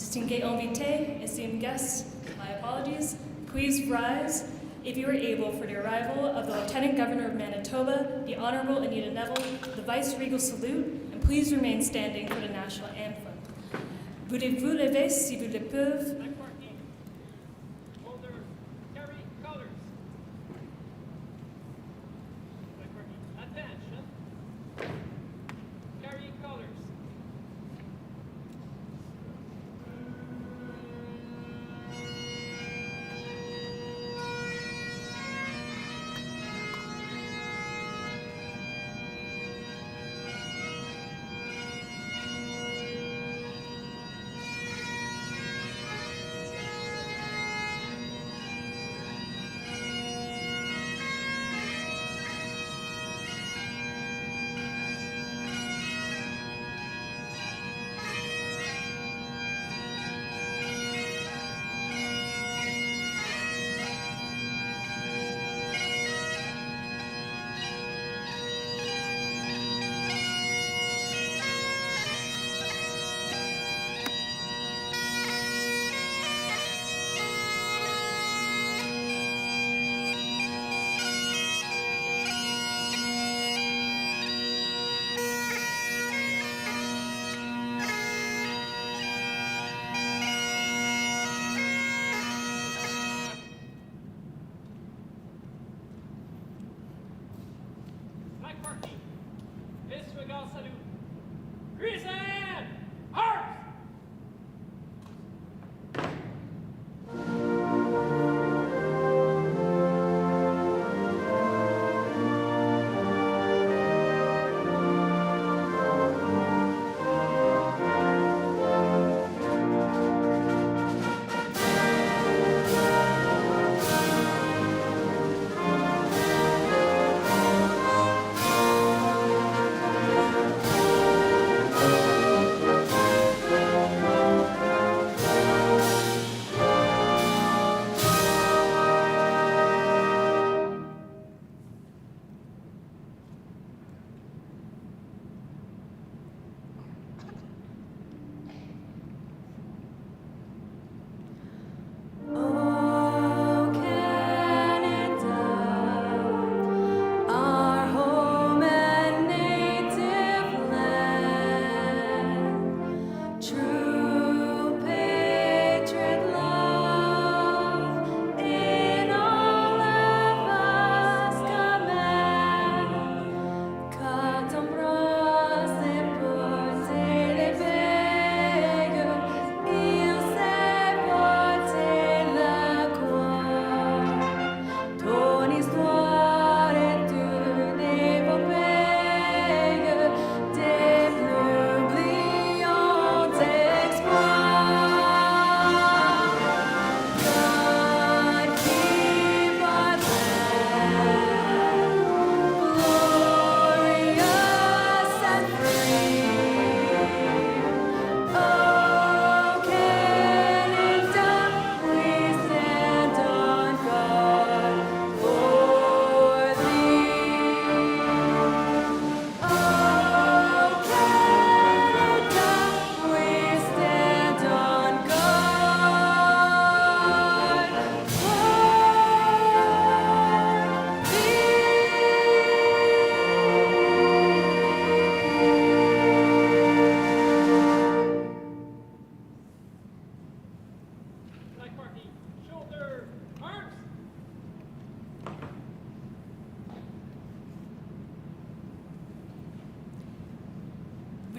Distingués invités, esteemed guests, my apologies, please rise if you are able for the arrival of the Lieutenant Governor of Manitoba, the Honourable Anita Neville, the Vice-Regal Salute, and please remain standing for the National Anthem. Voulez-vous lever si vous le pouvez?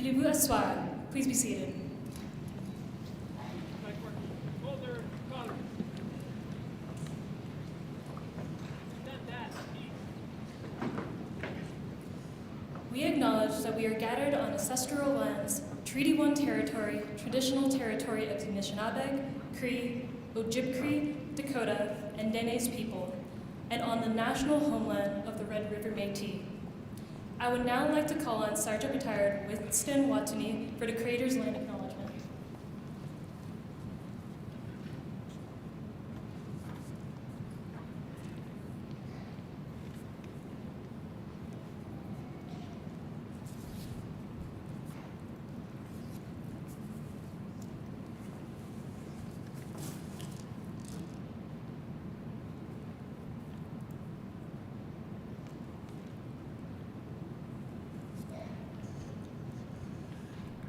Voulez-vous asseoir? Please be seated. We acknowledge that we are gathered on ancestral lands, Treaty 1 territory, traditional territory of the Anishinaabe, Cree, Ojibwe, Dakota, and Dene's people, and on the national homeland of the Red River Métis. I would now like to call on Sergeant Retired Winston Watney for the Creator's Land Acknowledgement.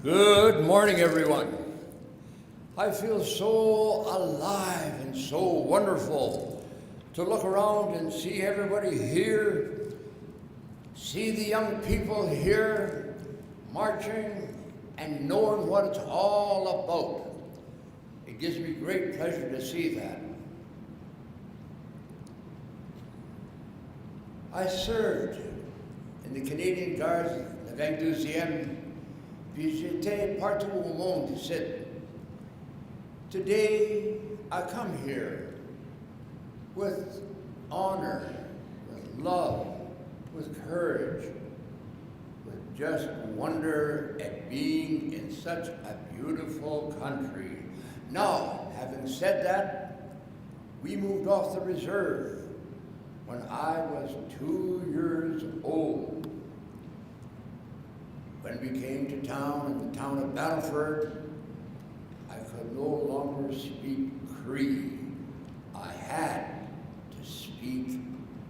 Good morning, everyone. I feel so alive and so wonderful to look around and see everybody here, see the young people here marching and knowing what it's all about. It gives me great pleasure to see that. I served in the Canadian Guards the 22e, puis j'étais partout au monde ici. Today, I come here with honor, with love, with courage, with just wonder at being in such a beautiful country. Now, having said that, we moved off the reserve when I was 2 years old. When we came to town, in the town of Battleford, I could no longer speak Cree. I had to speak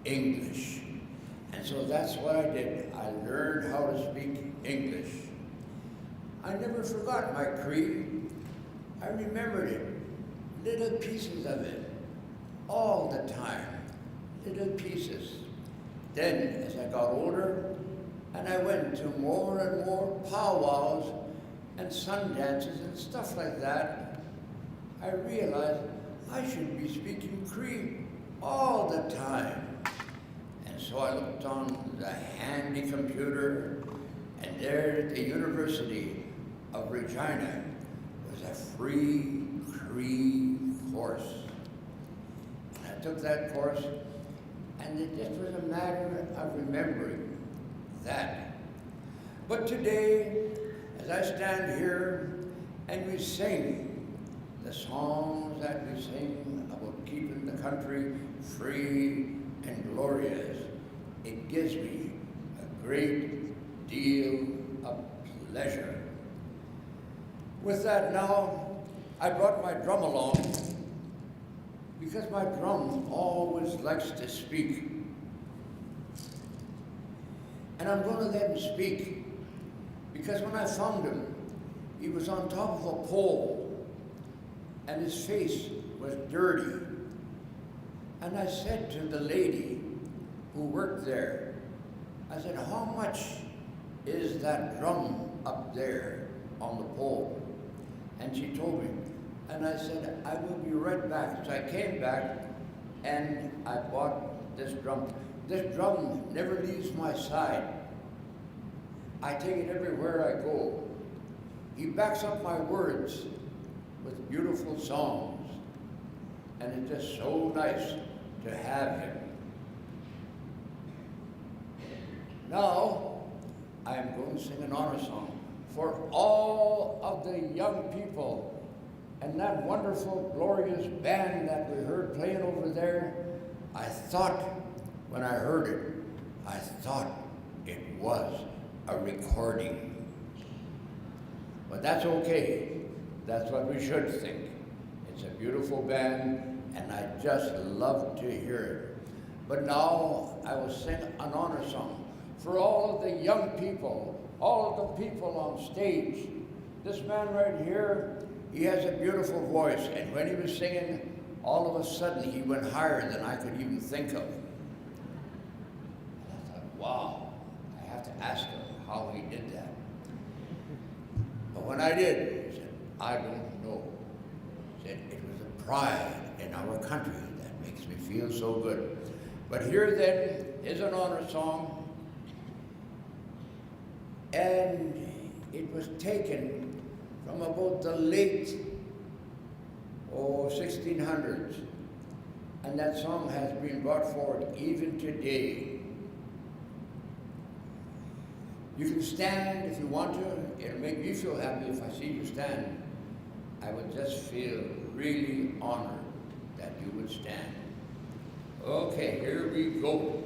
English. And so that's what I did. I learned how to speak English. I never forgot my Cree. I remembered it, little pieces of it, all the time, little pieces. Then, as I got older, and I went to more and more powwows and sun dances and stuff like that, I realized I should be speaking Cree all the time. And so I looked on the handy computer, and there at the University of Regina was a free Cree course. And I took that course, and it just was a matter of remembering that. But today, as I stand here and we sing the songs that we sing about keeping the country free and glorious, it gives me a great deal of pleasure. With that now, I brought my drum along because my drum always likes to speak. And I'm going to let him speak, because when I found him, he was on top of a pole, and his face was dirty. And I said to the lady who worked there, I said, how much is that drum up there on the pole? And she told me, and I said, I will be right back. So I came back, and I bought this drum. This drum never leaves my side. I take it everywhere I go. He backs up my words with beautiful songs, and it's just so nice to have him. Now, I am going to sing an honor song for all of the young people and that wonderful, glorious band that we heard playing over there. I thought, when I heard it, I thought it was a recording. But that's okay. That's what we should think. It's a beautiful band, and I just love to hear it. But now I will sing an honor song for all of the young people, all of the people on stage. This man right here, he has a beautiful voice, and when he was singing, all of a sudden he went higher than I could even think of. Wow, I have to ask him how he did that. But when I did, he said, I don't know. He said, it was a pride in our country that makes me feel so good. But here then is an honor song, and it was taken from about the late 1600s, and that song has been brought forward even today. You can stand if you want to. It'll make me feel happy if I see you stand. I would just feel really honored that you would stand. Okay, here we go.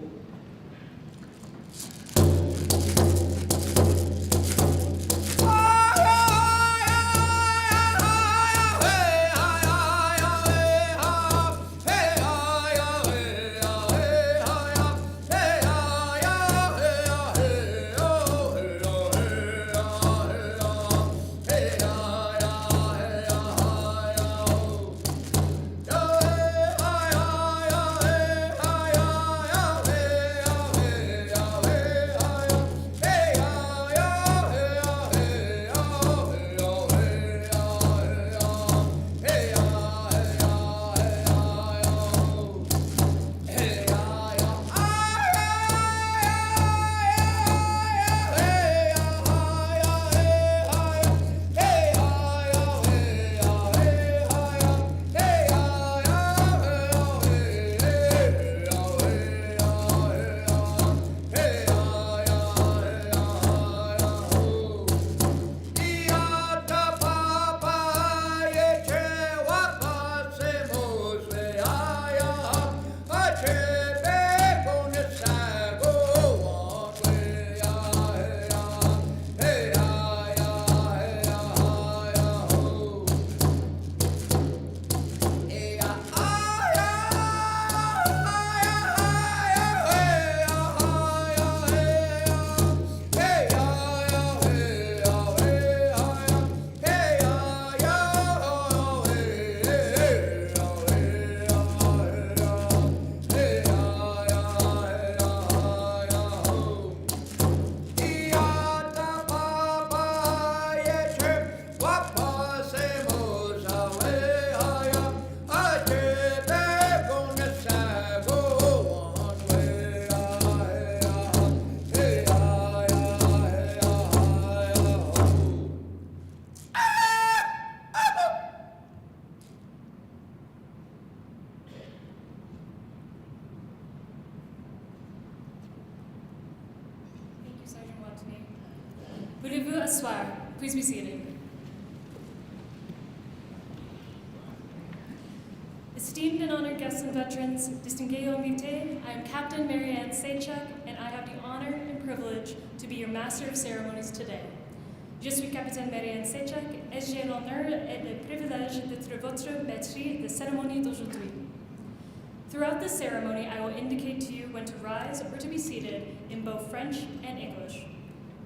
s'asseoir. Please be seated. Esteemed and honored guests and veterans, distingués invités, I am Captain Marianne Seychuk, and I have the honor and privilege to be your Master of Ceremonies today. Je suis Capitaine Marianne Seychuk, et j'ai l'honneur et le privilège d'être votre maître de cérémonie d'aujourd'hui. Throughout this ceremony, I will indicate to you when to rise or to be seated in both French and English.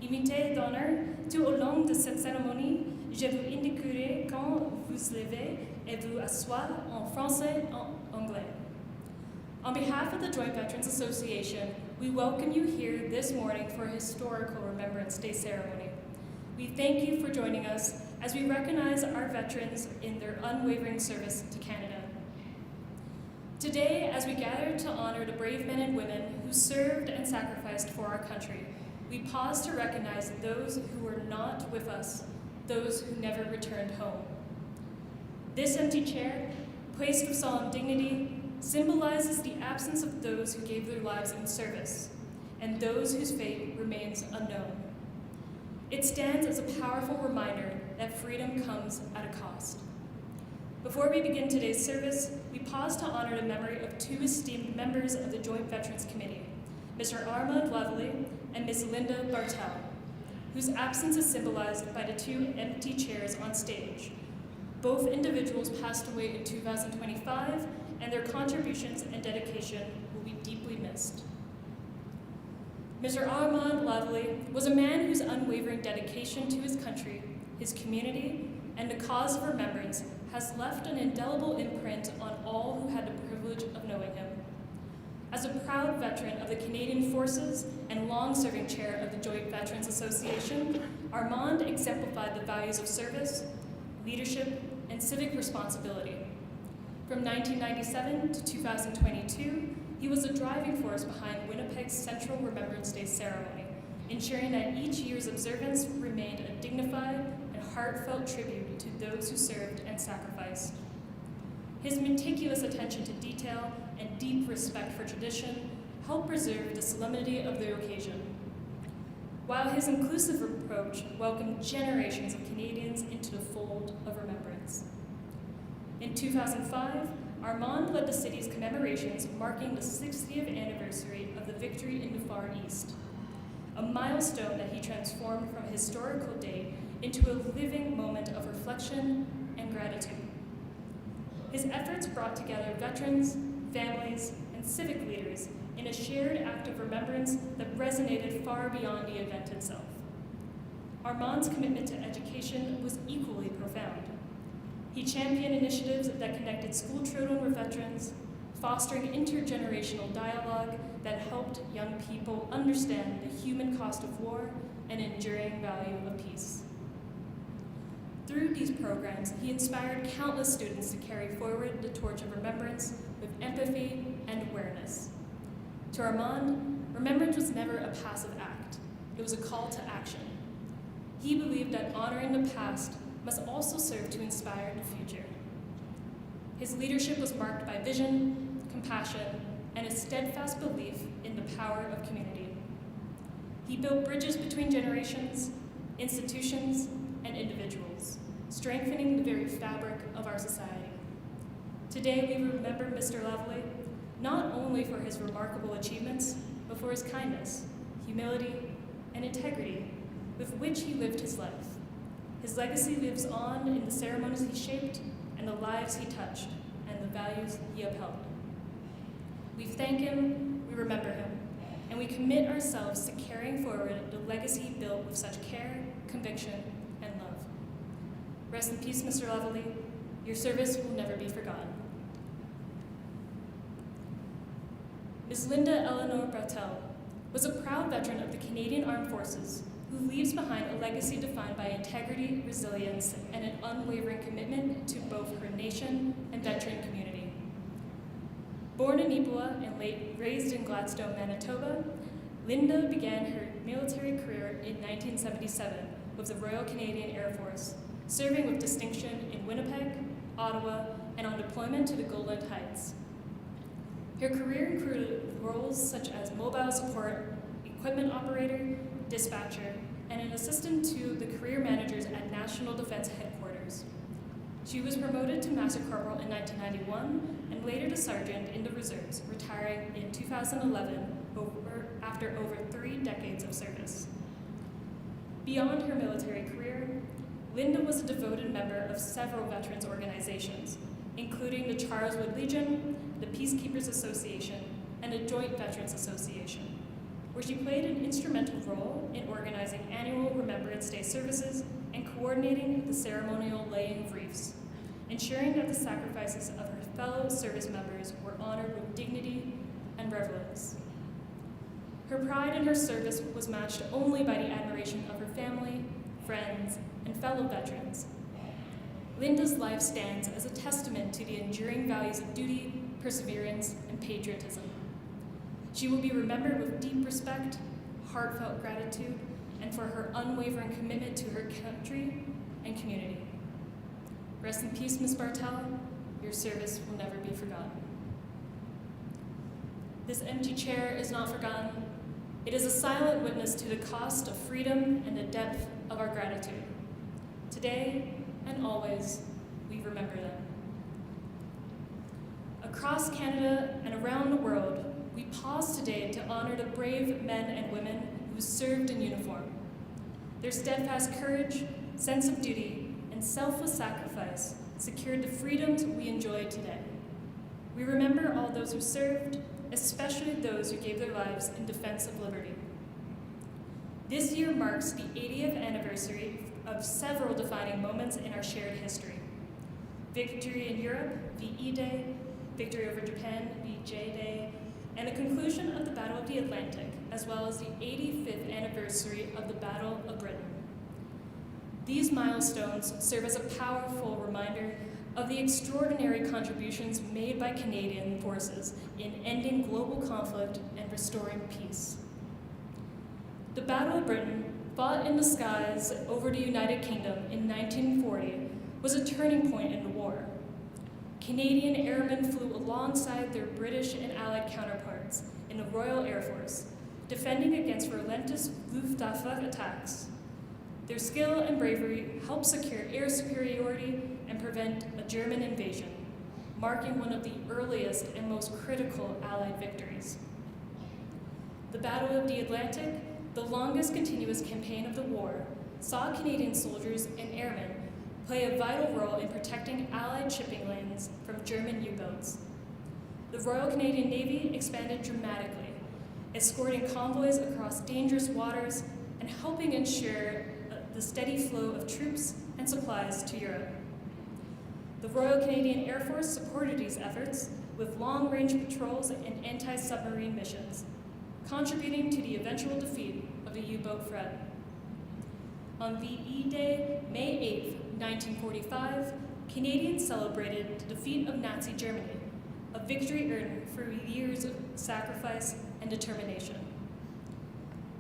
Invité d'honneur, tout au long de cette cérémonie, je vous indiquerai quand vous levez et vous asseoir en français et en anglais. On behalf of the Joint Veterans Association, we welcome you here this morning for a historical Remembrance Day ceremony. We thank you for joining us as we recognize our veterans in their unwavering service to Canada. Today, as we gather to honor the brave men and women who served and sacrificed for our country, we pause to recognize those who were not with us, those who never returned home. This empty chair, placed with solemn dignity, symbolizes the absence of those who gave their lives in service, and those whose fate remains unknown. It stands as a powerful reminder that freedom comes at a cost. Before we begin today's service, we pause to honor the memory of two esteemed members of the Joint Veterans Committee, Mr. Armand Lovely and Ms. Linda Bartel, whose absence is symbolized by the two empty chairs on stage. Both individuals passed away in 2025, and their contributions and dedication will be deeply missed. Mr. Armand Lovely was a man whose unwavering dedication to his country, his community, and the cause of remembrance has left an indelible imprint on all who had the privilege of knowing him. As a proud veteran of the Canadian Forces and long-serving chair of the Joint Veterans Association, Armand exemplified the values of service, leadership, and civic responsibility. From 1997 to 2022, he was a driving force behind Winnipeg's Central Remembrance Day ceremony, ensuring that each year's observance remained a dignified and heartfelt tribute to those who served and sacrificed. His meticulous attention to detail and deep respect for tradition helped preserve the solemnity of the occasion, while his inclusive approach welcomed generations of Canadians into the fold of remembrance. In 2005, Armand led the city's commemorations marking the 60th anniversary of the victory in the Far East, a milestone that he transformed from a historical date into a living moment of reflection and gratitude. His efforts brought together veterans, families, and civic leaders in a shared act of remembrance that resonated far beyond the event itself. Armand's commitment to education was equally profound. He championed initiatives that connected school children with veterans, fostering intergenerational dialogue that helped young people understand the human cost of war and enduring value of peace. Through these programs, he inspired countless students to carry forward the torch of remembrance with empathy and awareness. To Armand, remembrance was never a passive act. It was a call to action. He believed that honoring the past must also serve to inspire the future. His leadership was marked by vision, compassion, and a steadfast belief in the power of community. He built bridges between generations, institutions, and individuals, strengthening the very fabric of our society. Today, we remember Mr. Lovely not only for his remarkable achievements, but for his kindness, humility, and integrity with which he lived his life. His legacy lives on in the ceremonies he shaped and the lives he touched and the values he upheld. We thank him, we remember him, and we commit ourselves to carrying forward the legacy built with such care, conviction, and love. Rest in peace, Mr. Lovely. Your service will never be forgotten. Ms. Linda Eleanor Bartel was a proud veteran of the Canadian Armed Forces who leaves behind a legacy defined by integrity, resilience, and an unwavering commitment to both her nation and veteran community. Born in Nipawin and raised in Gladstone, Manitoba, Linda began her military career in 1977 with the Royal Canadian Air Force, serving with distinction in Winnipeg, Ottawa, and on deployment to the Golan Heights. Her career included roles such as mobile support, equipment operator, dispatcher, and and an assistant to the career managers at National Defense Headquarters. She was promoted to Master Corporal in 1991 and later to Sergeant in the Reserves, retiring in 2011 after over 3 decades of service. Beyond her military career, Linda was a devoted member of several veterans organizations, including the Charles Wood Legion, the Peacekeepers Association, and the Joint Veterans Association, where she played an instrumental role in organizing annual Remembrance Day services and coordinating the ceremonial laying of wreaths, ensuring that the sacrifices of her fellow service members were honored with dignity and reverence. Her pride in her service was matched only by the admiration of her family, friends, and fellow veterans. Linda's life stands as a testament to the enduring values of duty, perseverance, and patriotism. She will be remembered with deep respect, heartfelt gratitude, and for her unwavering commitment to her country and community. Rest in peace, Ms. Bartel. Your service will never be forgotten. This empty chair is not forgotten. It is a silent witness to the cost of freedom and the depth of our gratitude. Today and always, we remember them. Across Canada and around the world, we pause today to honor the brave men and women who served in uniform. Their steadfast courage, sense of duty, and selfless sacrifice secured the freedoms we enjoy today. We remember all those who served, especially those who gave their lives in defense of liberty. This year marks the 80th anniversary of several defining moments in our shared history. Victory in Europe, VE Day, victory over Japan, VJ Day, and the conclusion of the Battle of the Atlantic, as well as the 85th anniversary of the Battle of Britain. These milestones serve as a powerful reminder of the extraordinary contributions made by Canadian forces in ending global conflict and restoring peace. The Battle of Britain, fought in the skies over the United Kingdom in 1940, was a turning point in the war. Canadian airmen flew alongside their British and Allied counterparts in the Royal Air Force, defending against relentless Luftwaffe attacks. Their skill and bravery helped secure air superiority and prevent a German invasion, marking one of the earliest and most critical Allied victories. The Battle of the Atlantic, the longest continuous campaign of the war, saw Canadian soldiers and airmen play a vital role in protecting Allied shipping lanes from German U-boats. The Royal Canadian Navy expanded dramatically, escorting convoys across dangerous waters and helping ensure the steady flow of troops and supplies to Europe. The Royal Canadian Air Force supported these efforts with long-range patrols and anti-submarine missions, contributing to the eventual defeat of the U-boat threat. On VE Day, May 8, 1945, Canadians celebrated the defeat of Nazi Germany, a victory earned through years of sacrifice and determination.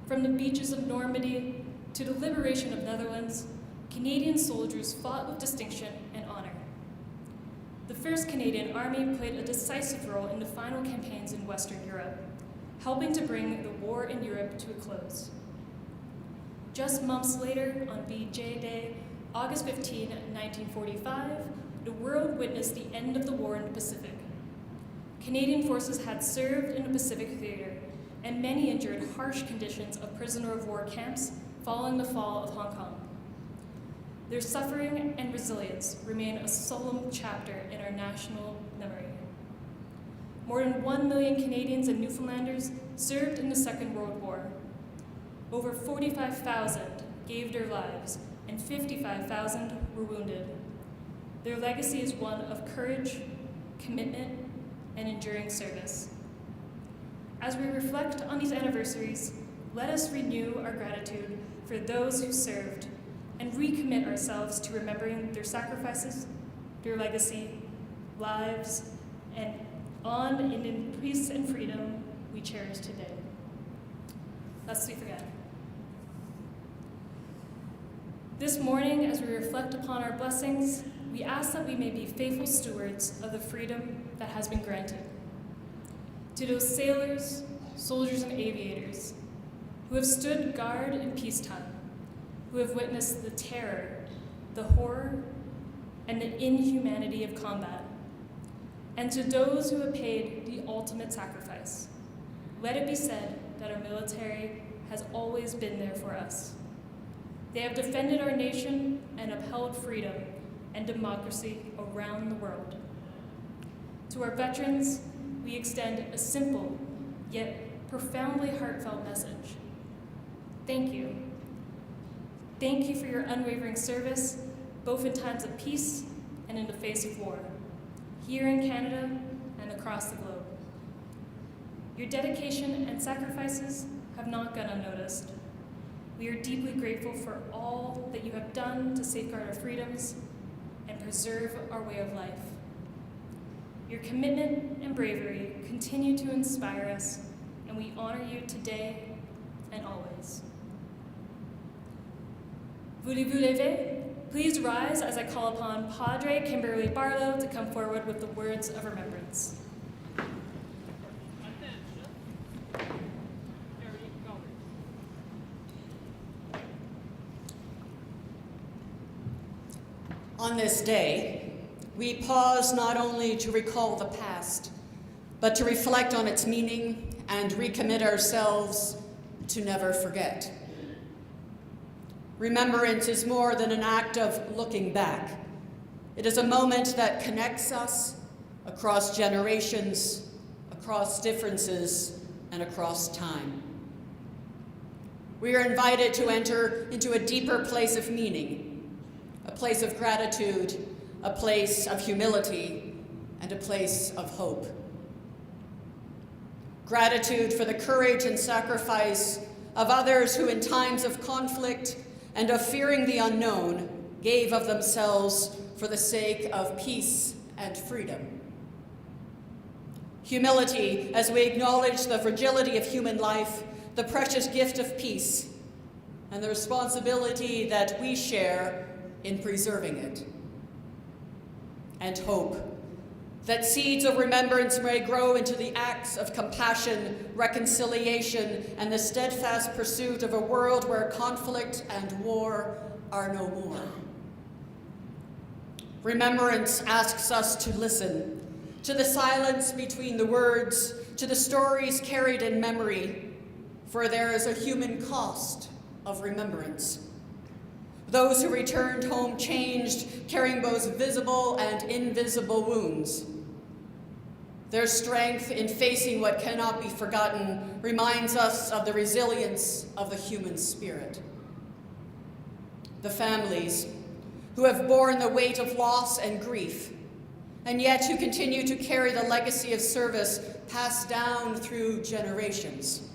From the beaches of Normandy to the liberation of Netherlands, Canadian soldiers fought with distinction and honor. The 1st Canadian Army played a decisive role in the final campaigns in Western Europe, helping to bring the war in Europe to a close. Just months later, on VJ Day, August 15, 1945, the world witnessed the end of the war in the Pacific. Canadian forces had served in the Pacific theater, and many endured harsh conditions of prisoner of war camps following the fall of Hong Kong. Their suffering and resilience remain a solemn chapter in our national memory. More than 1 million Canadians and Newfoundlanders served in the Second World War. Over 45,000 gave their lives, and 55,000 were wounded. Their legacy is one of courage, commitment, and enduring service. As we reflect on these anniversaries, let us renew our gratitude for those who served and recommit ourselves to remembering their sacrifices, their legacy, lives, and on in peace and freedom we cherish today. Lest we forget. This morning, as we reflect upon our blessings, we ask that we may be faithful stewards of the freedom that has been granted. To those sailors, soldiers, and aviators who have stood guard in peacetime, who have witnessed the terror, the horror, and the inhumanity of combat, and to those who have paid the ultimate sacrifice, let it be said that our military has always been there for us. They have defended our nation and upheld freedom and democracy around the world. To our veterans, we extend a simple yet profoundly heartfelt message. Thank you. Thank you for your unwavering service, both in times of peace and in the face of war, here in Canada and across the globe. Your dedication and sacrifices have not gone unnoticed. We are deeply grateful for all that you have done to safeguard our freedoms and preserve our way of life. Your commitment and bravery continue to inspire us, and we honor you today and always. Voulez-vous lever? Please rise as I call upon Padre Kimberly Barlow to come forward with the words of remembrance. On this day, we pause not only to recall the past, but to reflect on its meaning and recommit ourselves to never forget. Remembrance is more than an act of looking back. It is a moment that connects us across generations, across differences, and across time. We are invited to enter into a deeper place of meaning, a place of gratitude, a place of humility, and a place of hope. Gratitude for the courage and sacrifice of others who in times of conflict and of fearing the unknown gave of themselves for the sake of peace and freedom. Humility as we acknowledge the fragility of human life, the precious gift of peace, and the responsibility that we share in preserving it. And hope that seeds of remembrance may grow into the acts of compassion, reconciliation, and the steadfast pursuit of a world where conflict and war are no more. Remembrance asks us to listen to the silence between the words, to the stories carried in memory, for there is a human cost of remembrance. Those who returned home changed, carrying both visible and invisible wounds. Their strength in facing what cannot be forgotten reminds us of the resilience of the human spirit. The families who have borne the weight of loss and grief, and yet who continue to carry the legacy of service passed down through generations.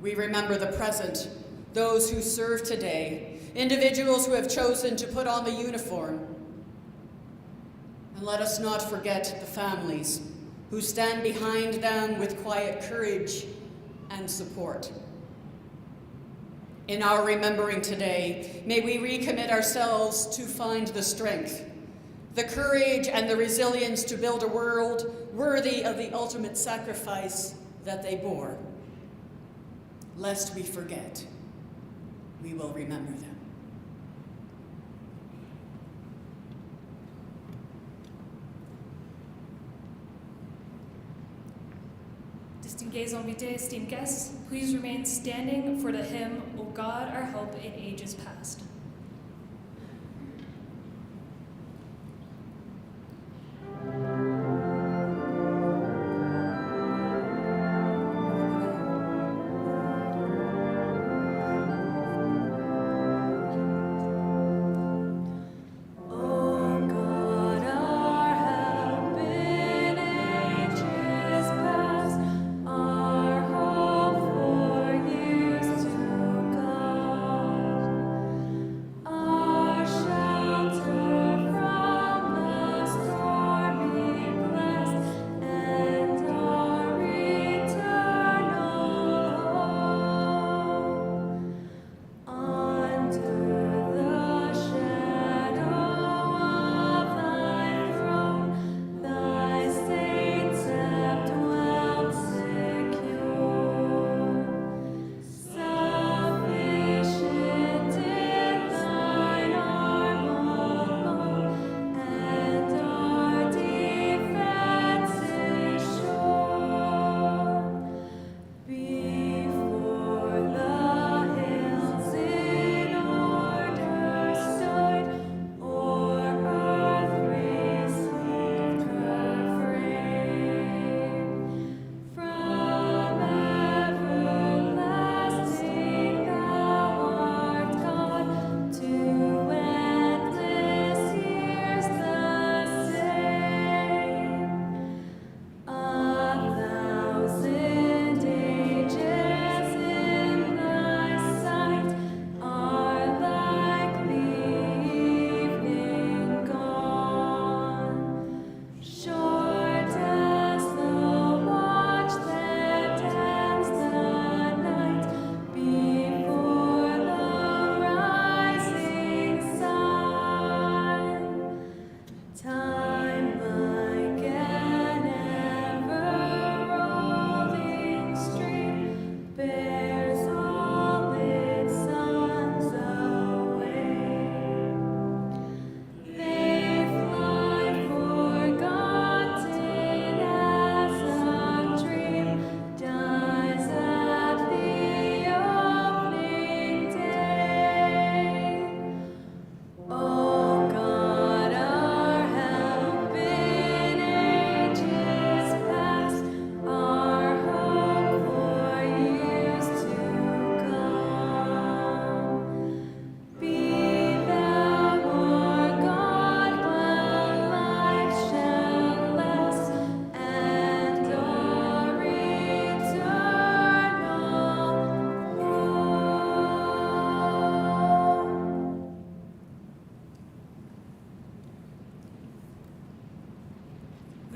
We remember the present, those who serve today, individuals who have chosen to put on the uniform. And let us not forget the families who stand behind them with quiet courage and support. In our remembering today, may we recommit ourselves to find the strength, the courage, and the resilience to build a world worthy of the ultimate sacrifice that they bore. Lest we forget, we will remember them. Distingués invités, esteemed guests, please remain standing for the hymn, O God, our help in ages past. Our hope for years to come.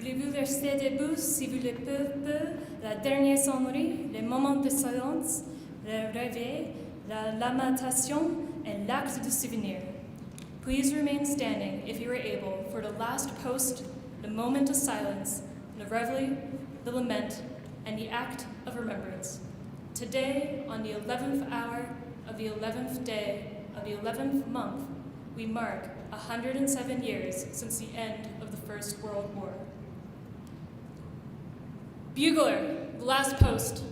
Voulez-vous rester debout si vous le pouvez, la dernière sonnerie, les moments de silence, le réveil, la lamentation, and l'acte de souvenir. Please remain standing if you are able for the last post, the moment of silence, the reveille, the lament, and the act of remembrance. Today, on the 11th hour of the 11th day of the 11th month, we mark 107 years since the end of the First World War. Bugler, the last post.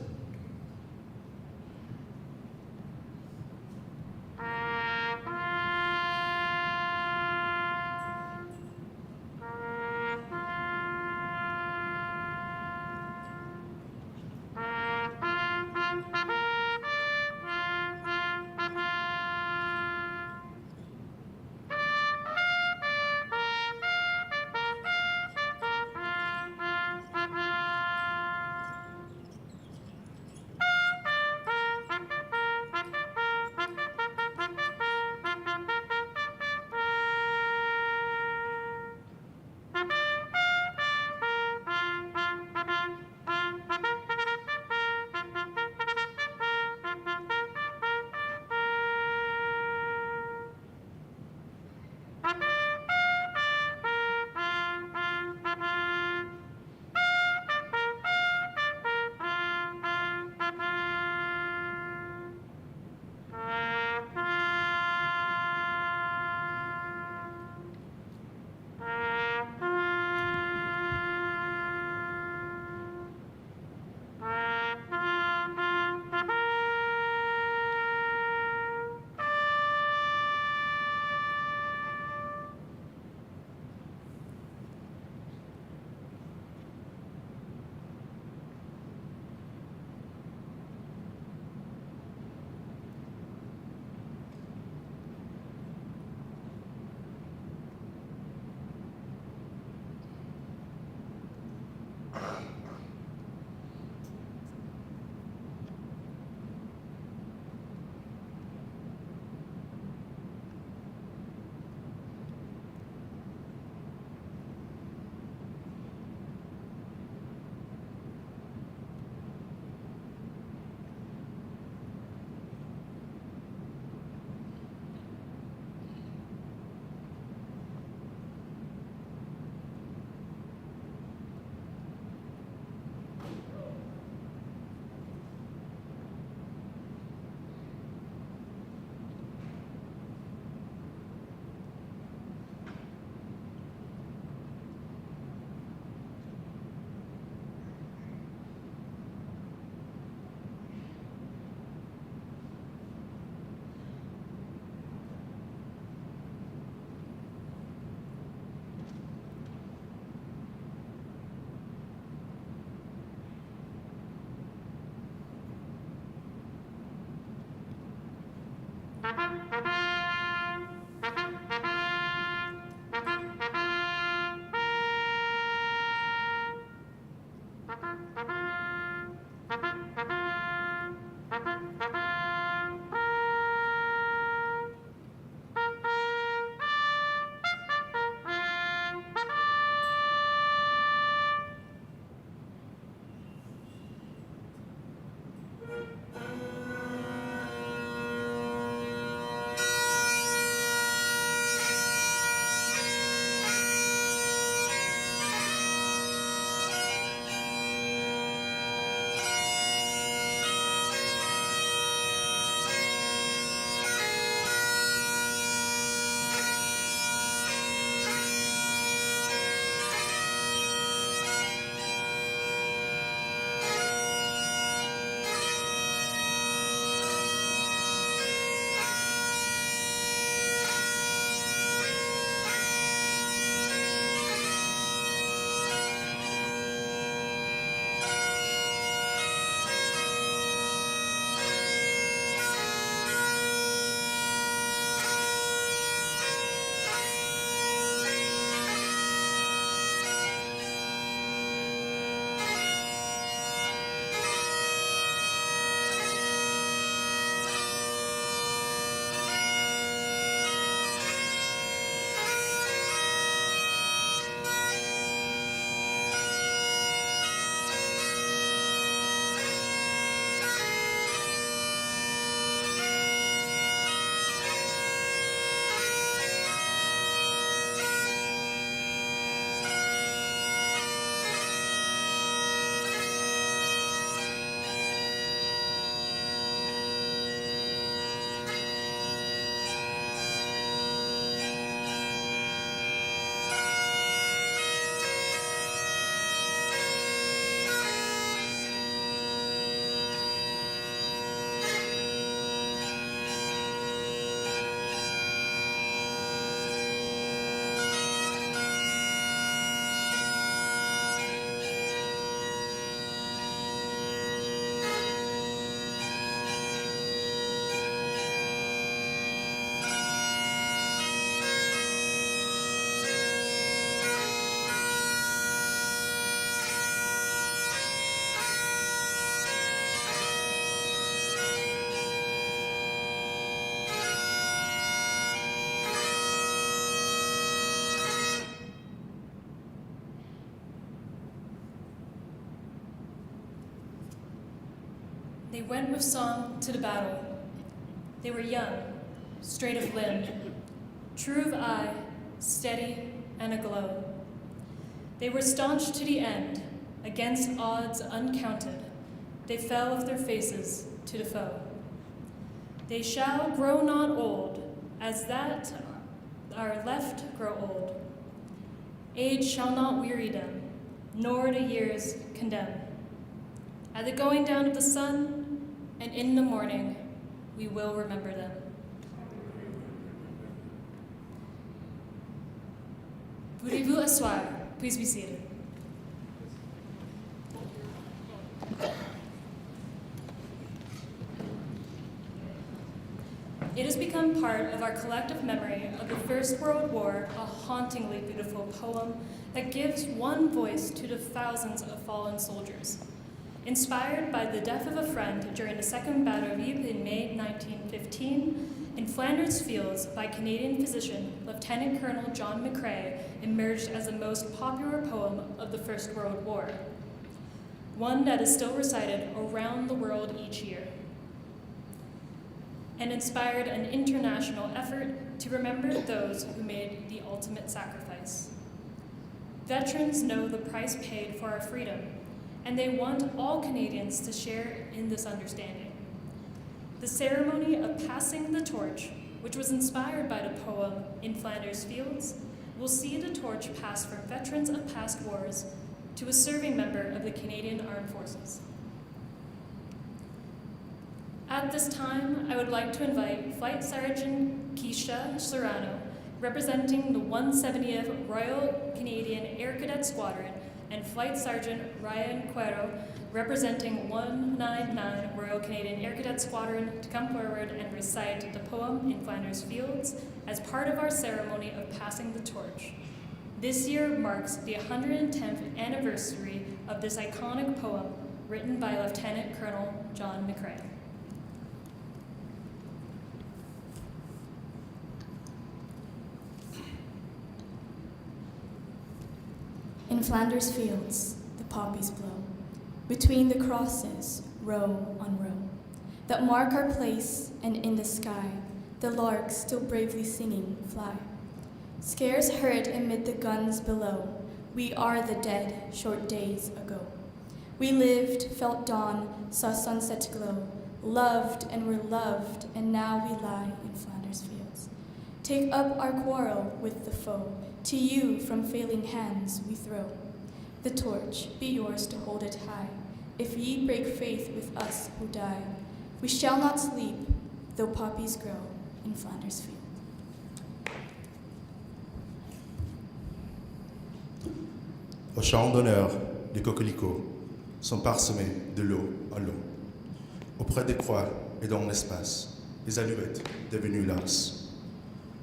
They went with song to the battle. They were young, straight of limb, true of eye, steady and aglow. They were staunch to the end, against odds uncounted. They fell with their faces to the foe. They shall grow not old, as that are left grow old. Age shall not weary them, nor the years condemn. At the going down of the sun, and in the morning, we will remember them. Voulez-vous asseoir? Please be seated. It has become part of our collective memory of the First World War, a hauntingly beautiful poem that gives one voice to the thousands of fallen soldiers. Inspired by the death of a friend during the Second Battle of Ypres in May 1915, in Flanders Fields by Canadian physician Lieutenant Colonel John McCrae emerged as the most popular poem of the First World War, one that is still recited around the world each year, and inspired an international effort to remember those who made the ultimate sacrifice. Veterans know the price paid for our freedom, and they want all Canadians to share in this understanding. The ceremony of passing the torch, which was inspired by the poem In Flanders Fields, will see the torch passed from veterans of past wars to a serving member of the Canadian Armed Forces. At this time, I would like to invite Flight Sergeant Keisha Serrano, representing the 170th Royal Canadian Air Cadet Squadron, and Flight Sergeant Ryan Cuero, representing 199 Royal Canadian Air Cadet Squadron, to come forward and recite the poem In Flanders Fields as part of our ceremony of passing the torch. This year marks the 110th anniversary of this iconic poem written by Lieutenant Colonel John McCrae. In Flanders fields, the poppies blow, between the crosses, row on row, that mark our place, and in the sky, the larks still bravely singing fly. Scarce heard amid the guns below, we are the dead, short days ago. We lived, felt dawn, saw sunset glow, loved and were loved, and now we lie in Flanders fields. Take up our quarrel with the foe, to you from failing hands we throw. The torch be yours to hold it high, if ye break faith with us who die. We shall not sleep, though poppies grow in Flanders field. Au champ d'honneur, les coquelicots sont parsemés de l'eau en l'eau. Auprès des croix et dans l'espace, les alouettes devenues lasses.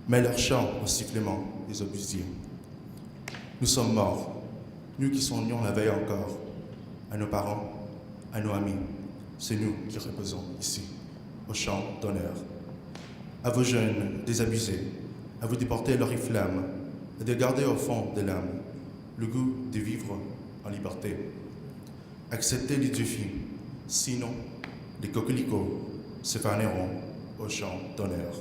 Mais leur chant au sifflement des obusiers. Nous sommes morts, nous qui sonnions la veille encore, à nos parents, à nos amis. C'est nous qui reposons ici, au champ d'honneur. À vos jeunes désabusés, à vous déporter l'oriflamme et de garder au fond de l'âme le goût de vivre en liberté. Acceptez les défis, sinon les coquelicots se faneront au champ d'honneur.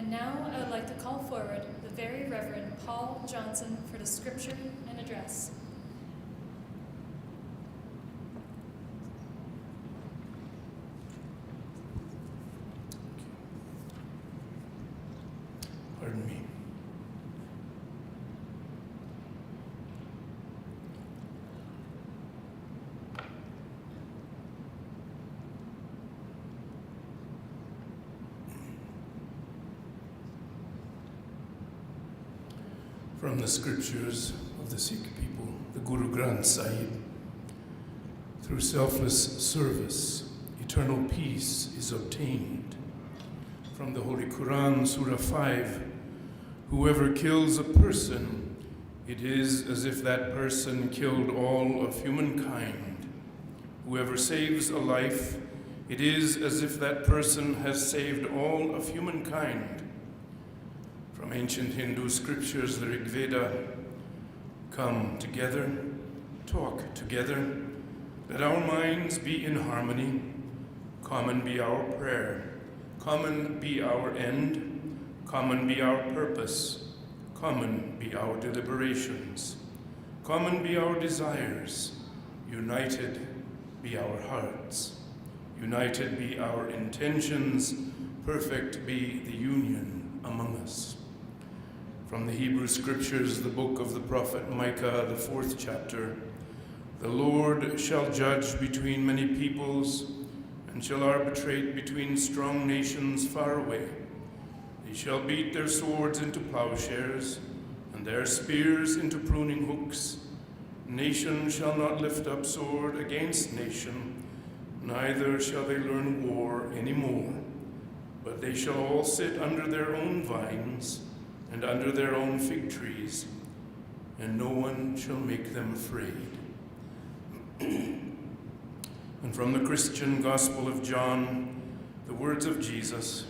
And now I would like to call forward the Very Reverend Paul Johnson for the scripture and address. Pardon me. From the scriptures of the Sikh people, the Guru Granth Sahib, through selfless service, eternal peace is obtained. From the Holy Quran, Surah 5, whoever kills a person, it is as if that person killed all of humankind. Whoever saves a life, it is as if that person has saved all of humankind. From ancient Hindu scriptures, the Rig Veda, come together, talk together, let our minds be in harmony, common be our prayer, common be our end, common be our purpose, common be our deliberations, common be our desires, united be our hearts, united be our intentions, perfect be the union among us. From the Hebrew Scriptures, the book of the prophet Micah, the 4th chapter, the Lord shall judge between many peoples and shall arbitrate between strong nations far away. They shall beat their swords into plowshares and their spears into pruning hooks. Nation shall not lift up sword against nation, neither shall they learn war any more, but they shall all sit under their own vines and under their own fig trees, and no one shall make them afraid. And from the Christian Gospel of John, the words of Jesus,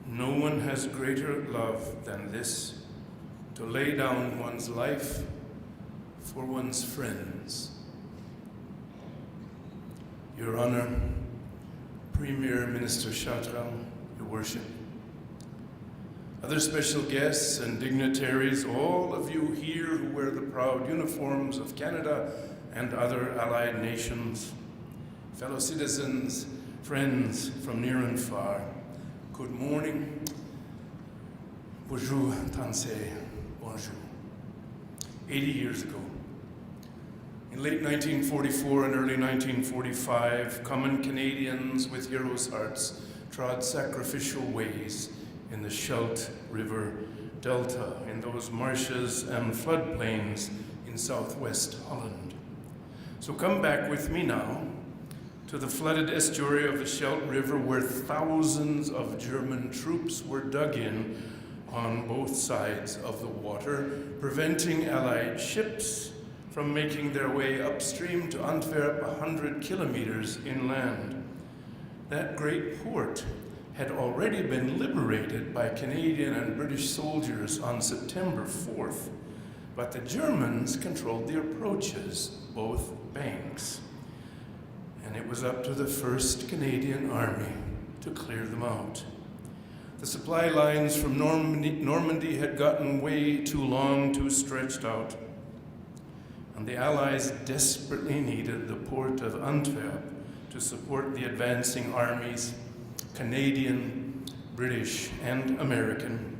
no one has greater love than this, to lay down one's life for one's friends. Your Honor, Premier Minister Chartrand, Your Worship, other special guests and dignitaries, all of you here who wear the proud uniforms of Canada and other allied nations, fellow citizens, friends from near and far, good morning, bonjour, tanse, bonjour. 80 years ago, in late 1944 and early 1945, common Canadians with heroes' hearts trod sacrificial ways in the Scheldt River Delta, in those marshes and floodplains in southwest Holland. So come back with me now to the flooded estuary of the Scheldt River, where thousands of German troops were dug in on both sides of the water, preventing Allied ships from making their way upstream to Antwerp 100 kilometers inland. That great port had already been liberated by Canadian and British soldiers on September 4th, but the Germans controlled the approaches, both banks. And it was up to the 1st Canadian Army to clear them out. The supply lines from Normandy had gotten way too long, too stretched out, and the Allies desperately needed the port of Antwerp to support the advancing armies, Canadian, British, and American.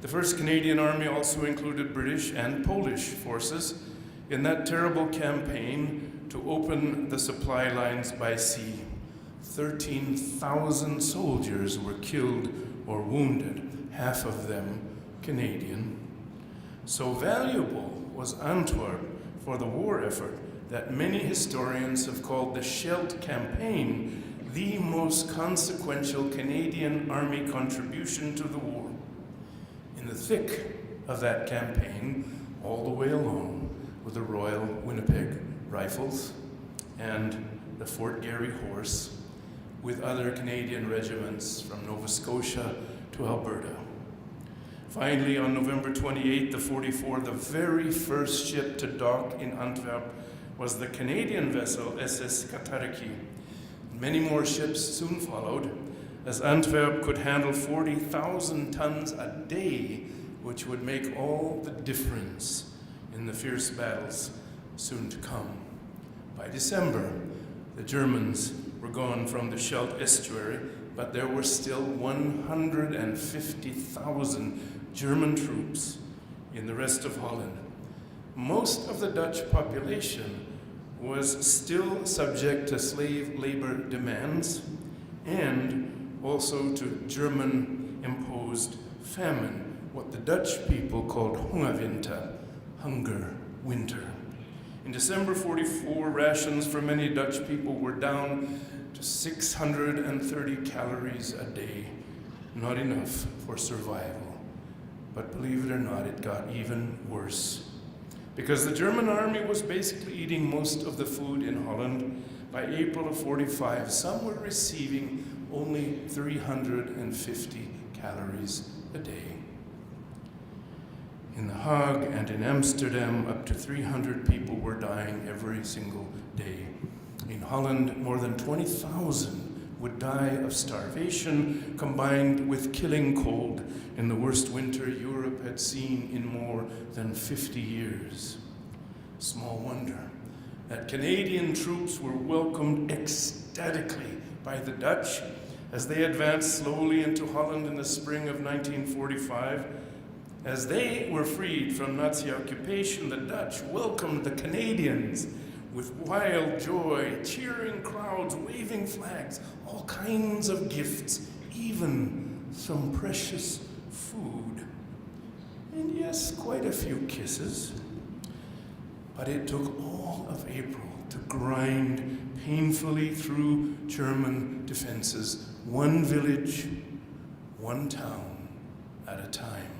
The 1st Canadian Army also included British and Polish forces in that terrible campaign to open the supply lines by sea. 13,000 soldiers were killed or wounded, half of them Canadian. So valuable was Antwerp for the war effort that many historians have called the Scheldt Campaign the most consequential Canadian Army contribution to the war. In the thick of that campaign, all the way along, were the Royal Winnipeg Rifles and the Fort Garry Horse, with other Canadian regiments from Nova Scotia to Alberta. Finally, on November 28, the 44, the very first ship to dock in Antwerp was the Canadian vessel SS Katariki. Many more ships soon followed, as Antwerp could handle 40,000 tons a day, which would make all the difference in the fierce battles soon to come. By December, the Germans were gone from the Scheldt estuary, but there were still 150,000 German troops in the rest of Holland. Most of the Dutch population was still subject to slave labor demands and also to German-imposed famine, what the Dutch people called Hungerwinter, hunger winter. In December 44, rations for many Dutch people were down to 630 calories a day. Not enough for survival. But believe it or not, it got even worse. Because the German army was basically eating most of the food in Holland, by April of 45, some were receiving only 350 calories a day. In The Hague and in Amsterdam, up to 300 people were dying every single day. In Holland, more than 20,000 would die of starvation combined with killing cold in the worst winter Europe had seen in more than 50 years. Small wonder that Canadian troops were welcomed ecstatically by the Dutch as they advanced slowly into Holland in the spring of 1945. As they were freed from Nazi occupation, the Dutch welcomed the Canadians with wild joy, cheering crowds, waving flags, all kinds of gifts, even some precious food. And yes, quite a few kisses. But it took all of April to grind painfully through German defenses, one village, one town at a time.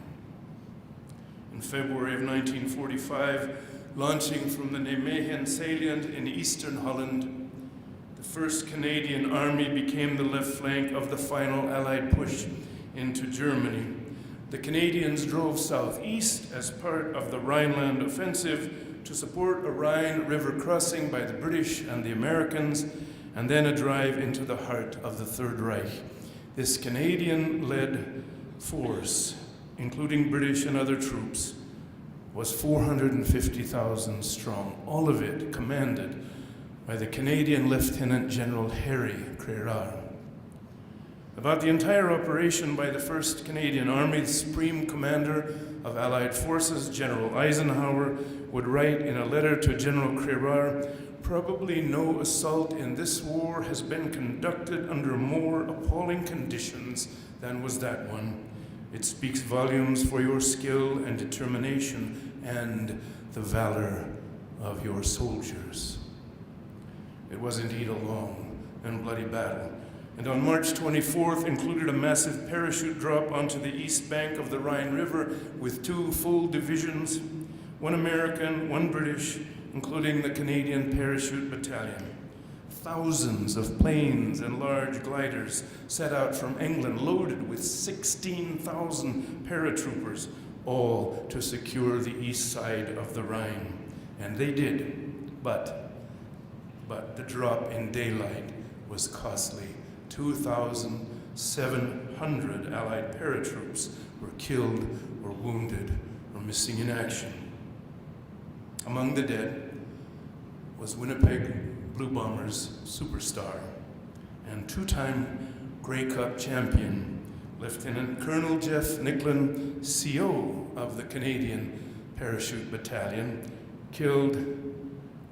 In February of 1945, launching from the Nijmegen salient in eastern Holland, the 1st Canadian Army became the left flank of the final Allied push into Germany. The Canadians drove southeast as part of the Rhineland offensive to support a Rhine River crossing by the British and the Americans, and then a drive into the heart of the Third Reich. This Canadian-led force, including British and other troops, was 450,000 strong, all of it commanded by the Canadian Lieutenant General Harry Crerar. About the entire operation by the 1st Canadian Army, the Supreme Commander of Allied Forces, General Eisenhower, would write in a letter to General Crerar, "Probably no assault in this war has been conducted under more appalling conditions than was that one. It speaks volumes for your skill and determination and the valor of your soldiers." It was indeed a long and bloody battle, and on March 24th included a massive parachute drop onto the east bank of the Rhine River with 2 full divisions, 1 American, 1 British, including the Canadian Parachute Battalion. Thousands of planes and large gliders set out from England loaded with 16,000 paratroopers, all to secure the east side of the Rhine. And they did, but the drop in daylight was costly. 2,700 Allied paratroops were killed or wounded or missing in action. Among the dead was Winnipeg Blue Bombers superstar and 2-time Grey Cup champion, Lieutenant Colonel Jeff Nicklin, CO of the Canadian Parachute Battalion, killed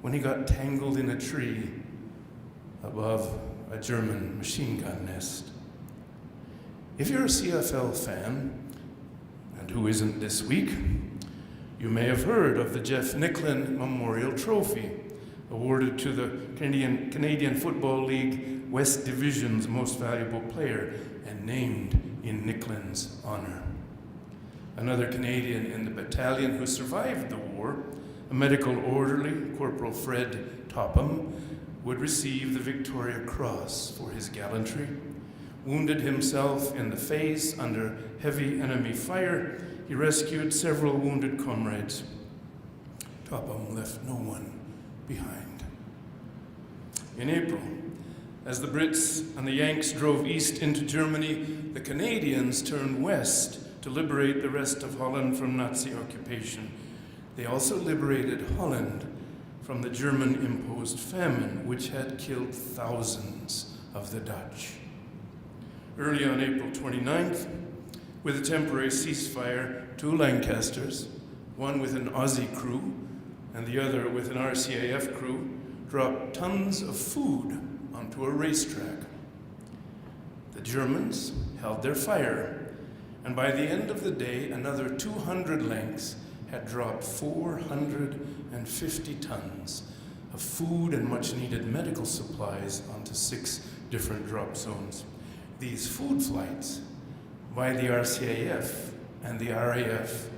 when he got tangled in a tree above a German machine gun nest. If you're a CFL fan, and who isn't this week, you may have heard of the Jeff Nicklin Memorial Trophy, awarded to the Canadian Football League West Division's most valuable player and named in Nicklin's honor. Another Canadian in the battalion who survived the war, a medical orderly, Corporal Fred Topham, would receive the Victoria Cross for his gallantry. Wounded himself in the face under heavy enemy fire, he rescued several wounded comrades. Topham left no one behind. In April, As the Brits and the Yanks drove east into Germany, the Canadians turned west to liberate the rest of Holland from Nazi occupation. They also liberated Holland from the German-imposed famine, which had killed thousands of the Dutch. Early on April 29th, with a temporary ceasefire, 2 Lancasters, one with an Aussie crew and the other with an RCAF crew, dropped tons of food onto a racetrack. The Germans held their fire, and by the end of the day, another 200 Lancs had dropped 450 tons of food and much-needed medical supplies onto 6 different drop zones. These food flights by the RCAF and the RAF,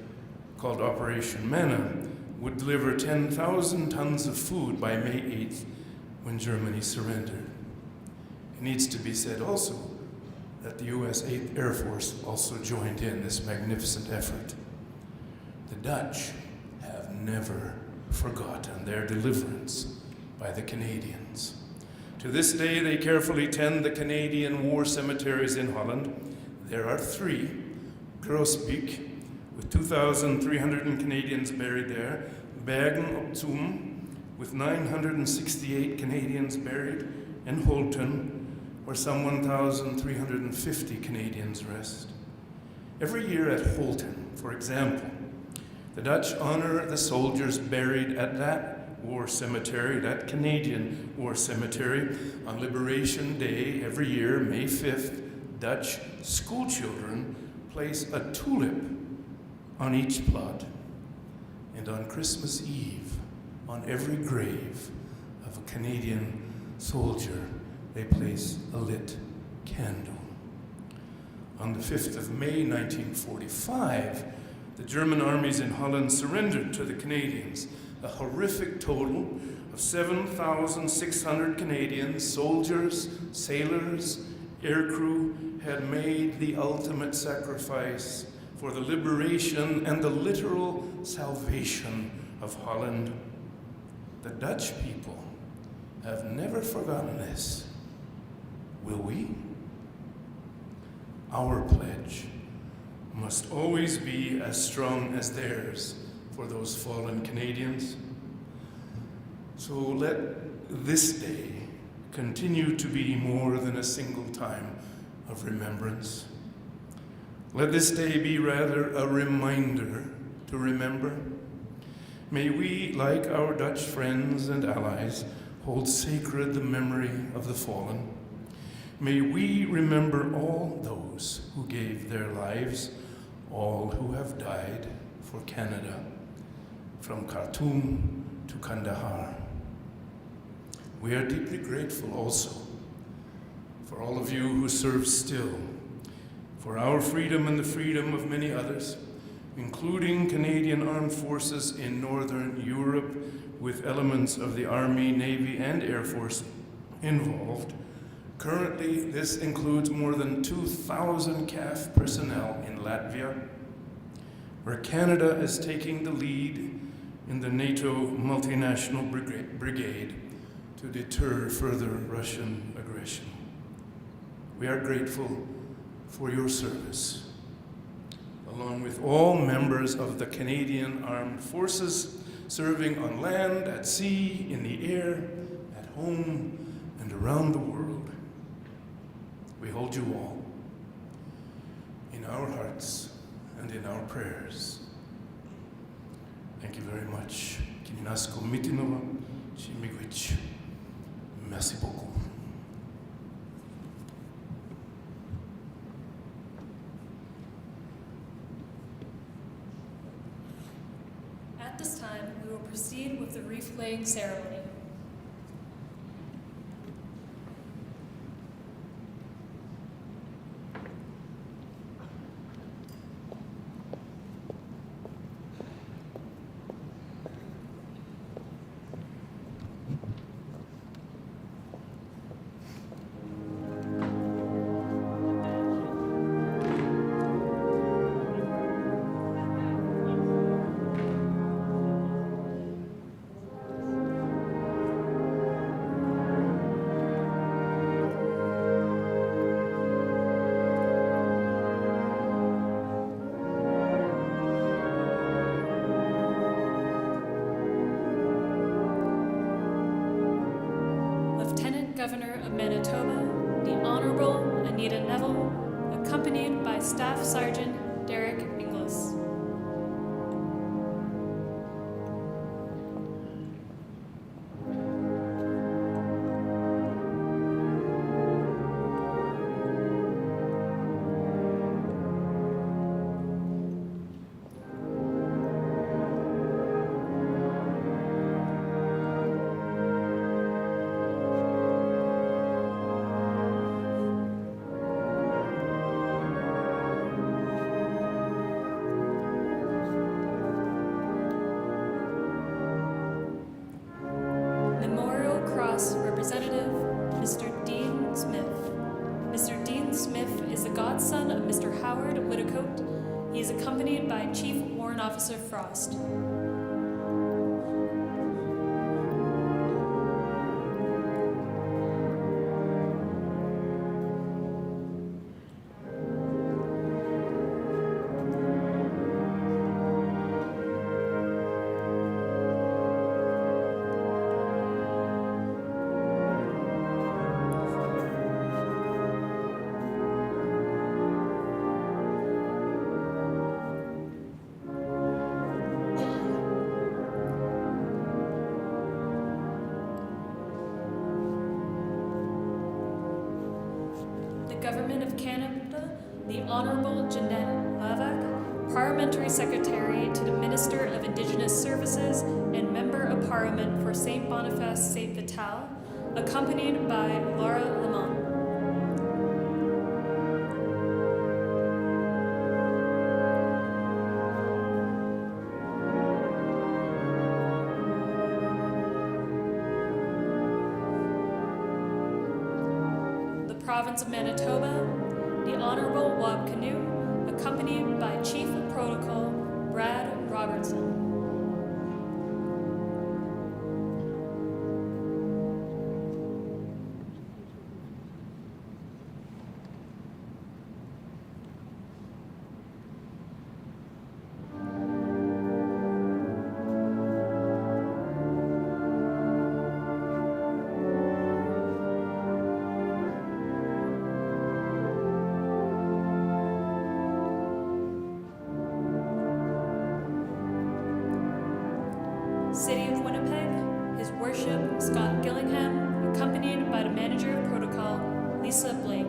called Operation Manna, would deliver 10,000 tons of food by May 8th when Germany surrendered. It needs to be said also that the US 8th Air Force also joined in this magnificent effort. The Dutch have never forgotten their deliverance by the Canadians. To this day, they carefully tend the Canadian war cemeteries in Holland. There are 3, Groesbeek, with 2,300 Canadians buried there, Bergen op Zoom, with 968 Canadians buried, and Holten, where some 1,350 Canadians rest. Every year at Holten, for example, the Dutch honor the soldiers buried at that war cemetery, that Canadian war cemetery. On Liberation Day every year, May 5th, Dutch schoolchildren place a tulip on each plot. And on Christmas Eve, on every grave of a Canadian soldier, they place a lit candle. On the 5th of May 1945, the German armies in Holland surrendered to the Canadians. A horrific total of 7,600 Canadians, soldiers, sailors, aircrew, had made the ultimate sacrifice for the liberation and the literal salvation of Holland. The Dutch people have never forgotten this. Will we? Our pledge must always be as strong as theirs for those fallen Canadians. So let this day continue to be more than a single time of remembrance. Let this day be rather a reminder to remember. May we, like our Dutch friends and allies, hold sacred the memory of the fallen. May we remember all those who gave their lives, all who have died for Canada, from Khartoum to Kandahar. We are deeply grateful also for all of you who serve still, for our freedom and the freedom of many others, including Canadian Armed Forces in Northern Europe, with elements of the Army, Navy, and Air Force involved. Currently, this includes more than 2,000 CAF personnel in Latvia, where Canada is taking the lead in the NATO multinational brigade to deter further Russian aggression. We are grateful for your service, along with all members of the Canadian Armed Forces serving on land, at sea, in the air, at home, and around the world. We hold you all in our hearts and in our prayers. Thank you very much. Kininasko mitinova, shimigwich. Merci beaucoup. At this time, we will proceed with the wreath-laying ceremony. Governor of Manitoba, the Honourable Anita Neville, accompanied by Staff Sergeant Derek Inglis. Memorial Cross Representative, Mr. Dean Smith. Mr. Dean Smith is the godson of Mr. Howard Whitacote. He is accompanied by Chief Warrant Officer Frost. Government of Canada, the Honourable Jeanette Lavac, Parliamentary Secretary to the Minister of Indigenous Services and Member of Parliament for St. Boniface St. Vital, accompanied by Laura Lamont. Province of Manitoba, the Honourable Wab Canoe, accompanied by Chief of Protocol Brad Robertson. City of Winnipeg, His Worship Scott Gillingham, accompanied by the Manager of Protocol, Lisa Blake.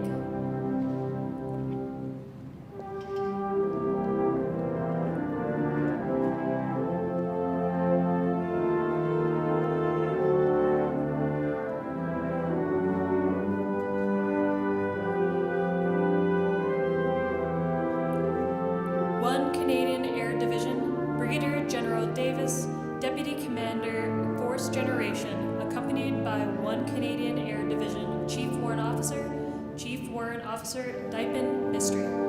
One Canadian Air Division, Brigadier General Davis, Deputy Commander, Force Generation, accompanied by 1 Canadian Air Division Chief Warrant Officer Dipin Mistry.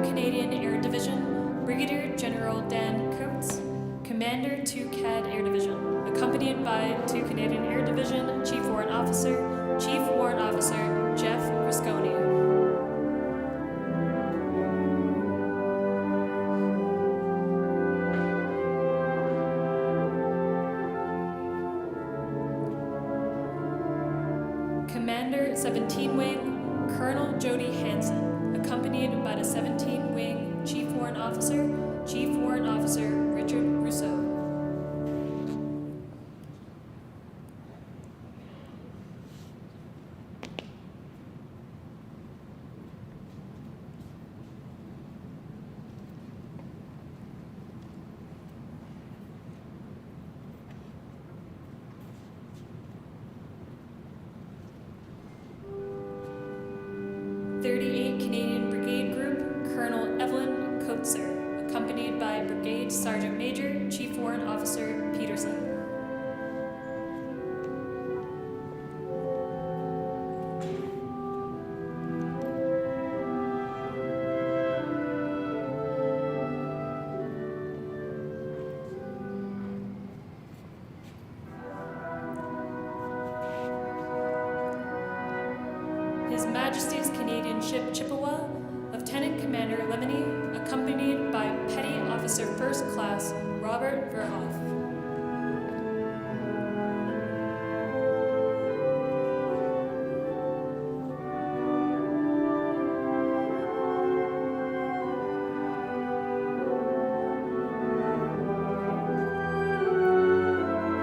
Canadian Air Division, Brigadier General Dan Coates, Commander 2 CAD Air Division, accompanied by 2 Canadian Air Division Chief Warrant Officer Jeff Risconi. Commander 17 Wing, Colonel Jody Hansen, accompanied by the 17 Wing Chief Warrant Officer Richard Rousseau. Canadian Brigade Group, Colonel Evelyn Coetzer, accompanied by Brigade Sergeant Major, Chief Warrant Officer Peterson. Majesty's Canadian ship Chippewa, Lieutenant Commander Lemony, accompanied by Petty Officer First Class Robert Verhoff.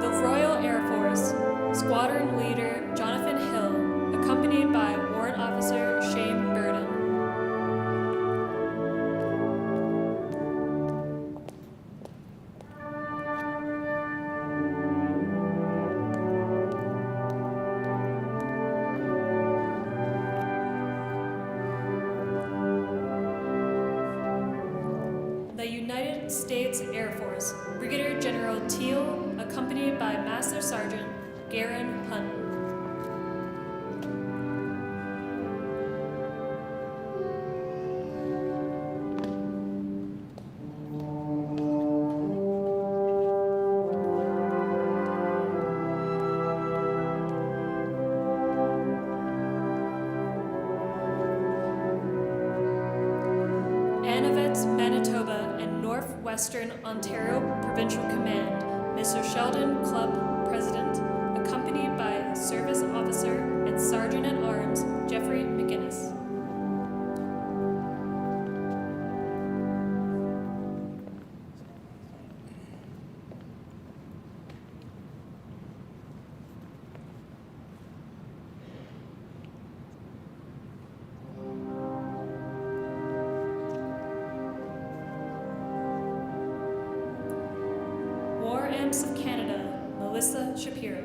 The Royal Air Force, Squadron Leader Jonathan Hill, accompanied by Warrant Officer Shane Burden. The United States Air Force, Brigadier General Teal, accompanied by Master Sergeant Garen Hunt. Anavet, Manitoba, and Northwestern Ontario Provincial Command, Mr. Sheldon Clubb, President, accompanied by Service Officer and Sergeant-at-Arms Jeffrey McGinnis. War Amps of Canada, Melissa Shapiro.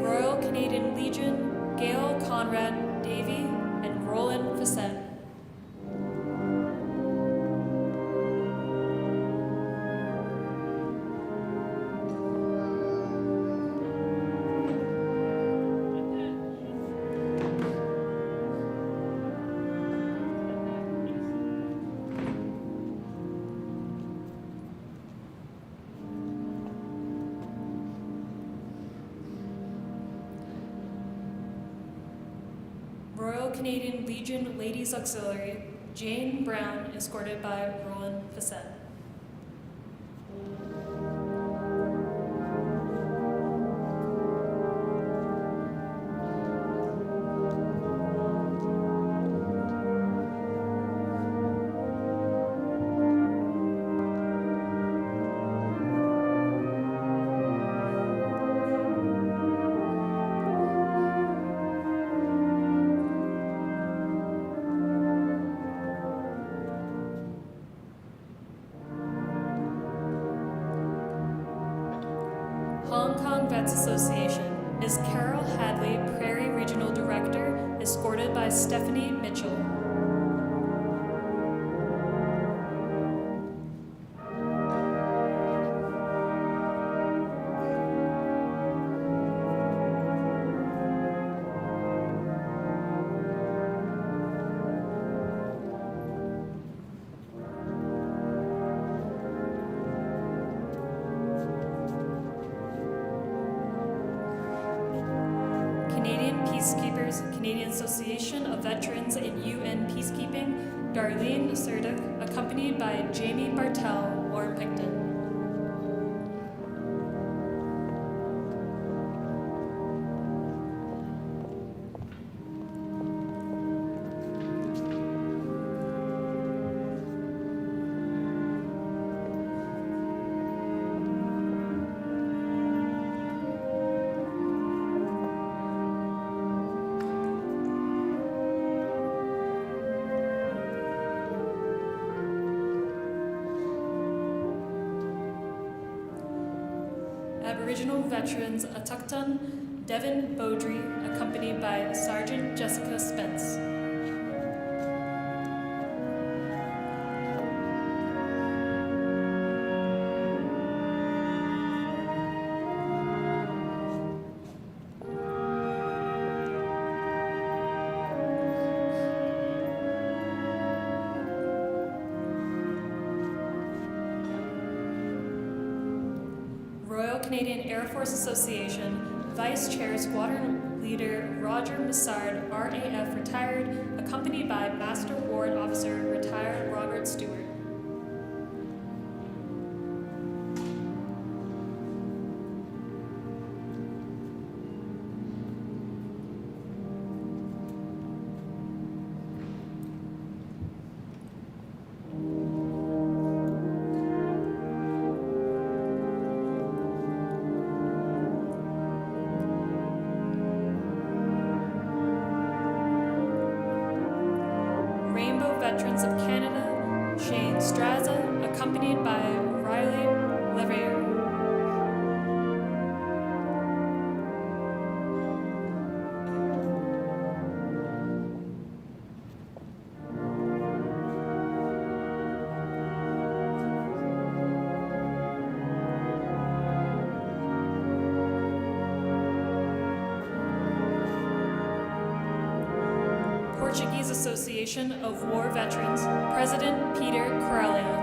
Royal Canadian Legion, Gail Conrad Davy, and Roland Facette. Royal Canadian Legion Ladies Auxiliary, Jane Brown, escorted by Roland Facette. Hong Kong Vets Association, Ms. Carol Hadley, Prairie Regional Director, escorted by Stephanie Mitchell. Canadian Peacekeepers, Canadian Association of Veterans in UN Peacekeeping, Darlene Surduk, accompanied by Jamie Bartel, Warren Picton. Aboriginal Veterans Atukton, Devin Beaudry, accompanied by Sergeant Jessica Spence. Canadian Air Force Association, Vice Chair Squadron Leader Roger Massard, RAF retired, accompanied by Master Ward Officer retired Robert Stewart. Rainbow Veterans of Canada, Shane Straza, accompanied by Riley Leverrier. Portuguese Association of War Veterans, President Peter Correia.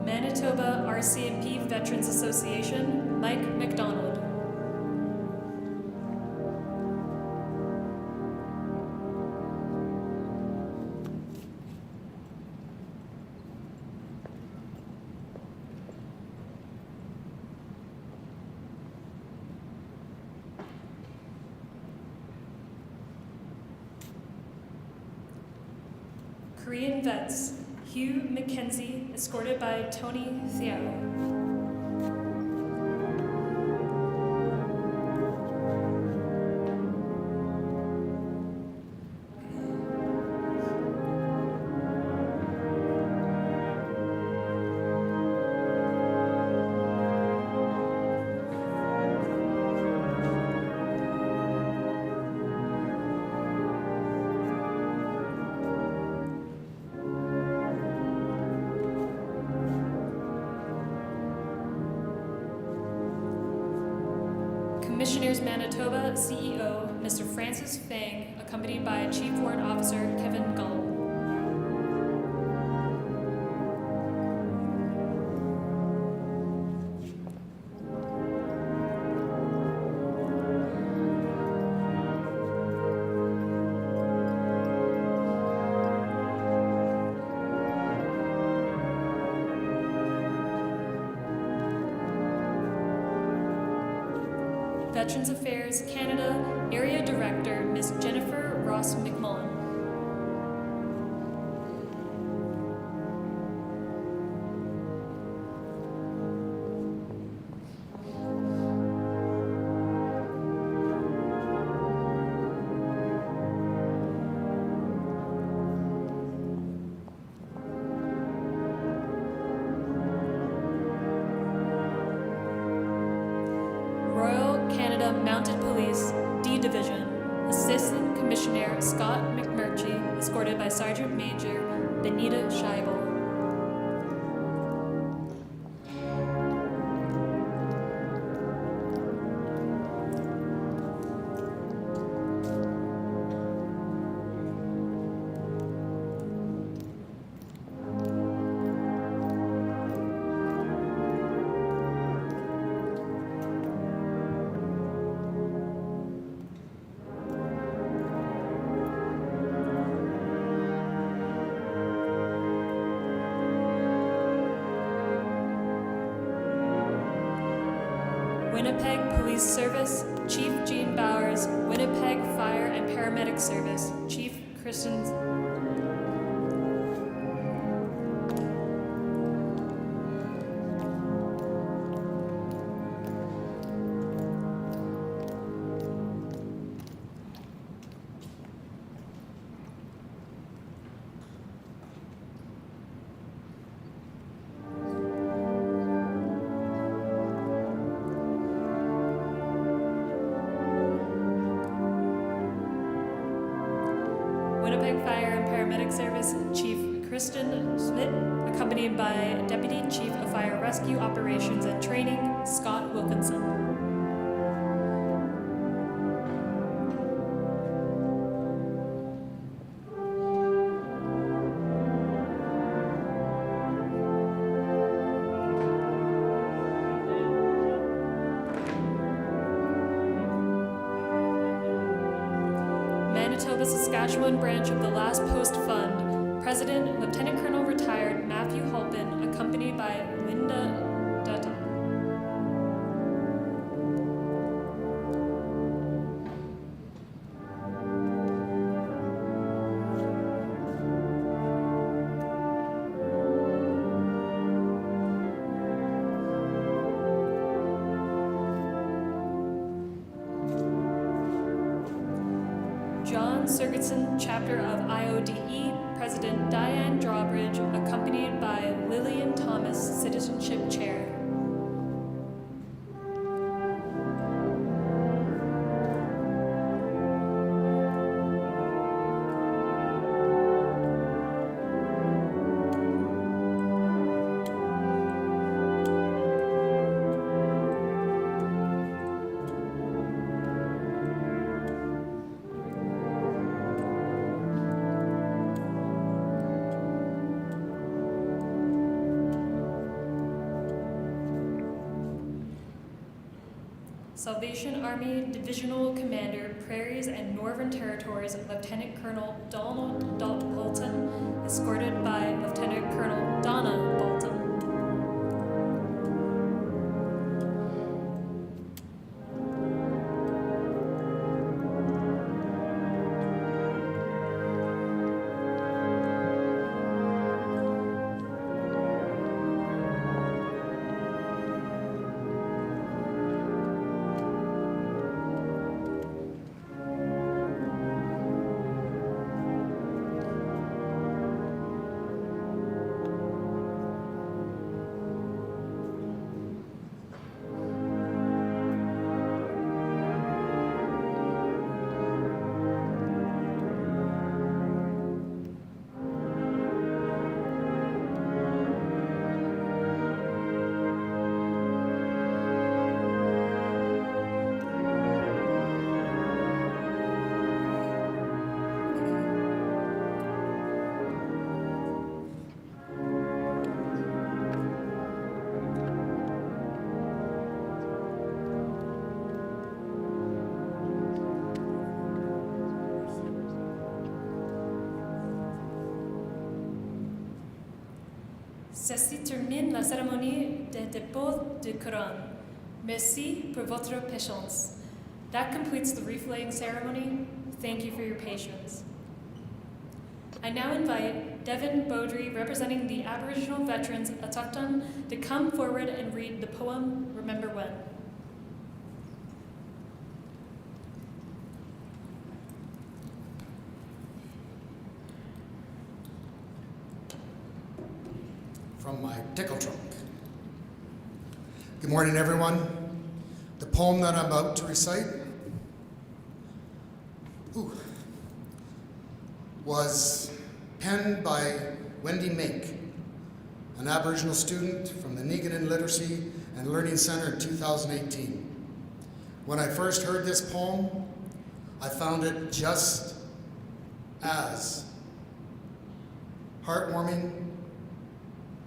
Manitoba RCMP Veterans Association, Mike McDonald. Korean Vets, Hugh McKenzie, escorted by Tony Thiao. Commissioners Manitoba CEO, Mr. Francis Fang, accompanied by Chief Warrant Officer Kevin Gull. Veterans Affairs Canada Area Director, Ms. Jennifer Ross McMullen. Mounted Police, D Division, Assistant Commissioner Scott McMurtry, escorted by Sergeant Major Benita Scheibel. Winnipeg Police Service, Chief Gene Bowers, Winnipeg Fire and Paramedic Service, Chief Kristen. Winnipeg Service Chief Kristen Schmidt, accompanied by Deputy Chief of Fire Rescue Operations and Training, Scott Wilkinson. Manitoba, Saskatchewan branch of the Last Post Fund, President, Lieutenant Colonel retired Matthew Halpin, accompanied by Linda Dutta. John Sergetson, chapter of IODE, President Diane Drawbridge, accompanied by Lillian Thomas, Citizenship Chair. Salvation Army Divisional Commander, Prairies and Northern Territories, Lieutenant Colonel Donald Bolton, escorted by Lieutenant Colonel Donna Bolton. Ceci termine la cérémonie de dépôt de couronne. Merci pour votre patience. That completes the wreath-laying ceremony. Thank you for your patience. I now invite Devin Beaudry, representing the Aboriginal Veterans Autochthon, to come forward and read the poem, Remember When. From my tickle trunk. Good morning, everyone. The poem that I'm about to recite was penned by Wendy Mink, an Aboriginal student from the Niiganan Literacy and Learning Centre in 2018. When I first heard this poem, I found it just as heartwarming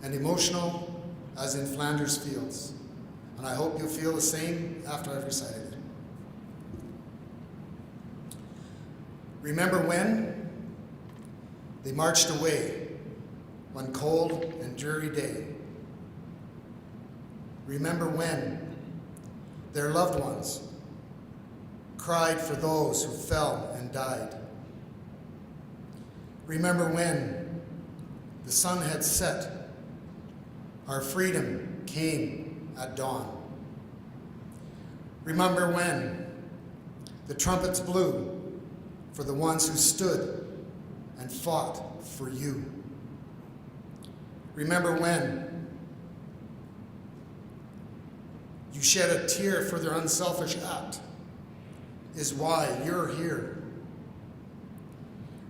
and emotional as in Flanders Fields. And I hope you'll feel the same after I've recited it. Remember when they marched away one cold and dreary day. Remember when their loved ones cried for those who fell and died. Remember when the sun had set, our freedom came at dawn. Remember when the trumpets blew for the ones who stood and fought for you. Remember when you shed a tear for their unselfish act is why you're here.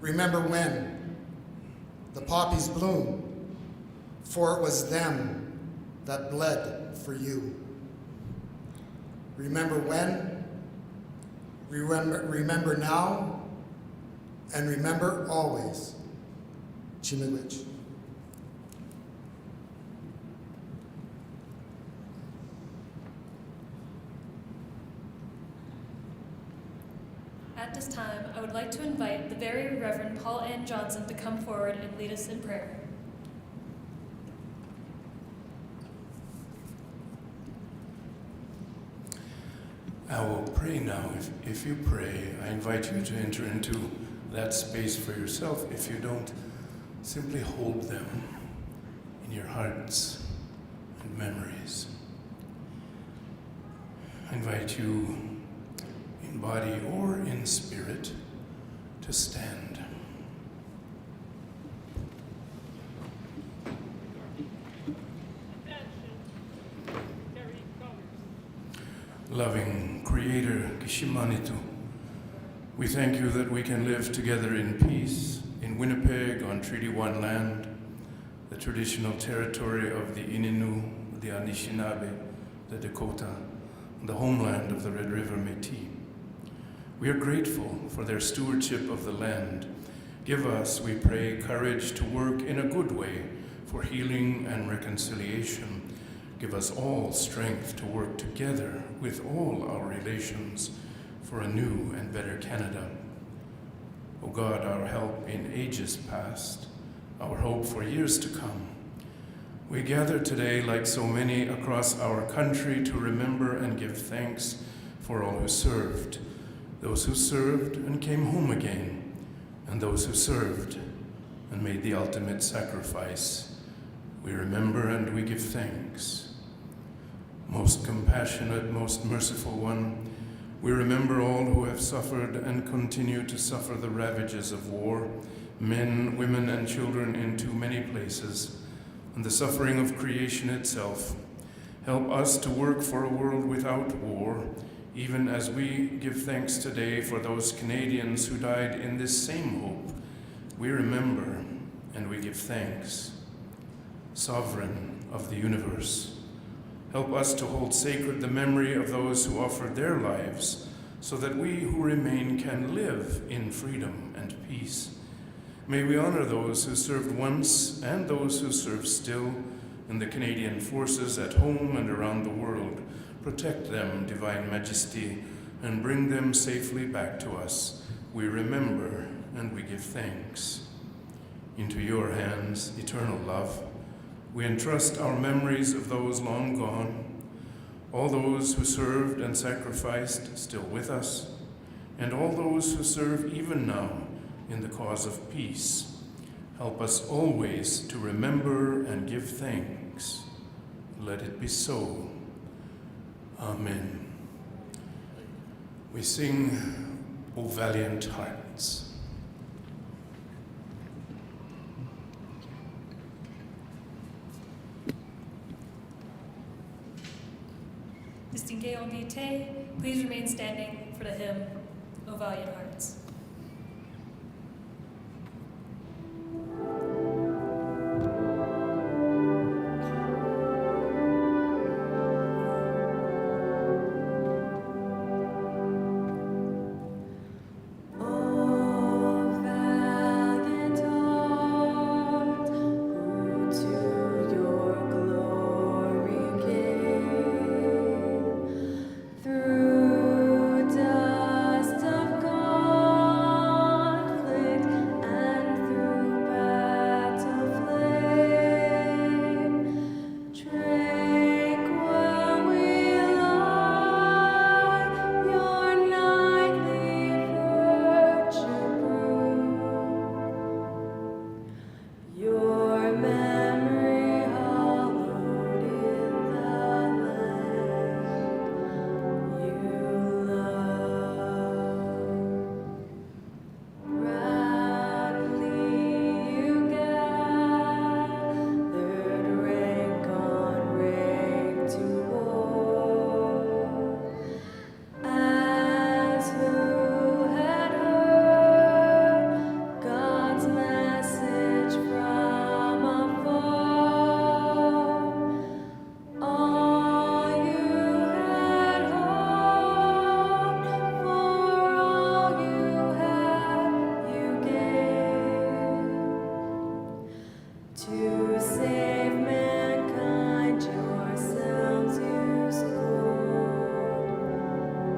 Remember when poppies bloom, for it was them that bled for you. Remember when, remember now, and remember always. Chimigwich. At this time, I would like to invite the Very Reverend Paul Ann Johnson to come forward and lead us in prayer. I will pray now. If you pray, I invite you to enter into that space for yourself. If you don't, simply hold them in your hearts and memories. I invite you, in body or in spirit, to stand. Loving Creator, Kishimanitu, we thank you that we can live together in peace in Winnipeg on Treaty 1 land, the traditional territory of the Ininu, the Anishinaabe, the Dakota, and the homeland of the Red River Métis. We are grateful for their stewardship of the land. Give us, we pray, courage to work in a good way for healing and reconciliation. Give us all strength to work together with all our relations for a new and better Canada. O God, our help in ages past, our hope for years to come, we gather today, like so many across our country, to remember and give thanks for all who served, those who served and came home again, and those who served and made the ultimate sacrifice. We remember and we give thanks. Most compassionate, most merciful one, we remember all who have suffered and continue to suffer the ravages of war, men, women, and children in too many places, and the suffering of creation itself. Help us to work for a world without war, even as we give thanks today for those Canadians who died in this same hope. We remember and we give thanks. Sovereign of the universe, help us to hold sacred the memory of those who offered their lives so that we who remain can live in freedom and peace. May we honor those who served once and those who serve still in the Canadian forces at home and around the world. Protect them, Divine Majesty, and bring them safely back to us. We remember and we give thanks. Into your hands, eternal love, we entrust our memories of those long gone, all those who served and sacrificed still with us, and all those who serve even now in the cause of peace. Help us always to remember and give thanks. Let it be so. Amen. We sing, O Valiant Hearts. Distingués invités, please remain standing for the hymn, O Valiant Hearts. Through dust of God. To save mankind, yourselves use gold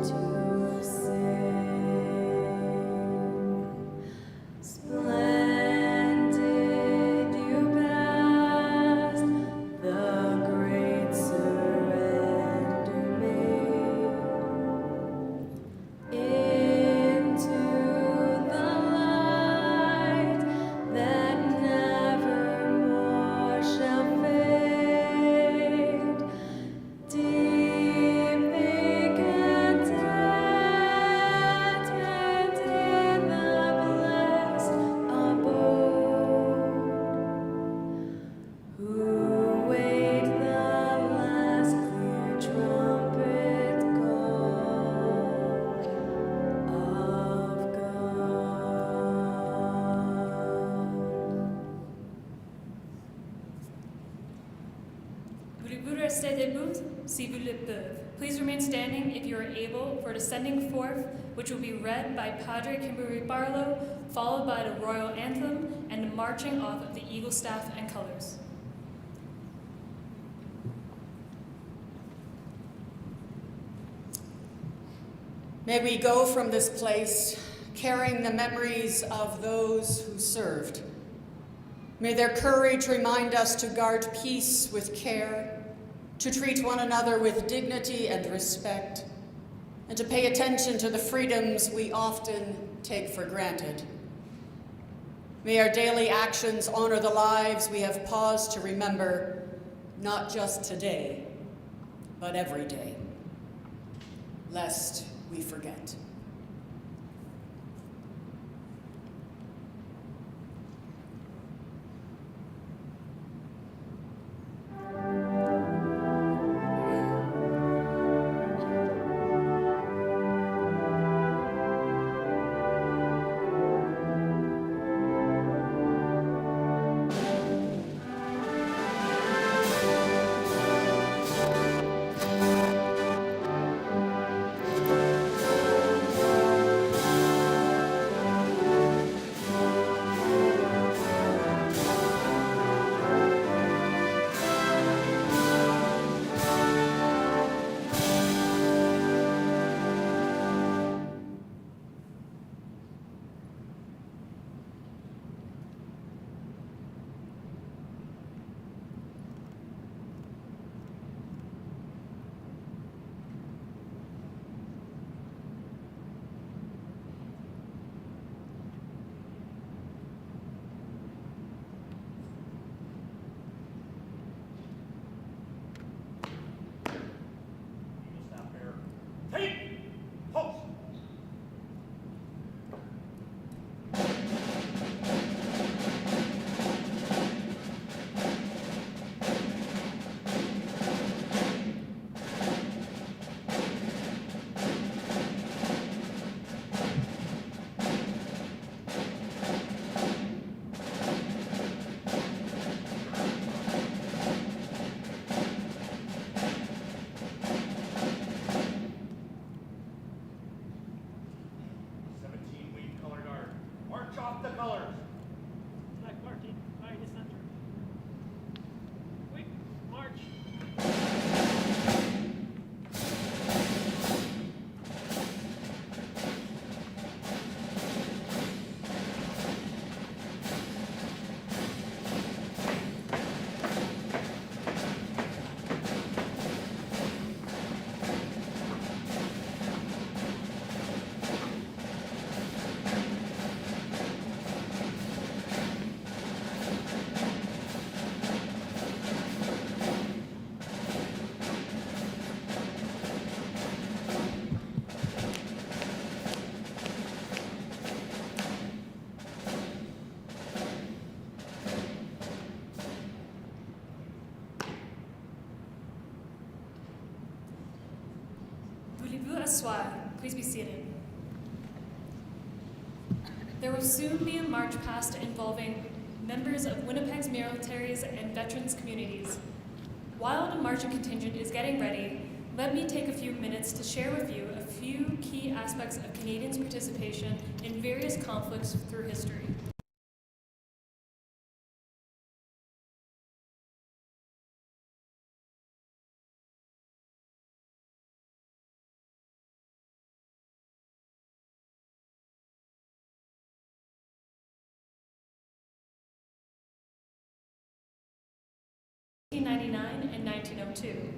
to save. Splendid you passed, the great surrender made. Into the light that nevermore shall fade. Deeply contentment in the blessed abode. Who wait the last clear trumpet call of God. Voulez-vous rester debout si vous le pouvez? Please remain standing if you are able for the sending forth, which will be read by Padre Kimberly Barlow, followed by the royal anthem and the marching off of the eagle staff and colors. May we go from this place carrying the memories of those who served. May their courage remind us to guard peace with care, to treat one another with dignity and respect, and to pay attention to the freedoms we often take for granted. May our daily actions honor the lives we have paused to remember, not just today, but every day, lest we forget. Voulez-vous asseoir? Please be seated. There will soon be a march past involving members of Winnipeg's militaries and veterans communities. While the marching contingent is getting ready, let me take a few minutes to share with you a few key aspects of Canadians' participation in various conflicts through history. in 1902.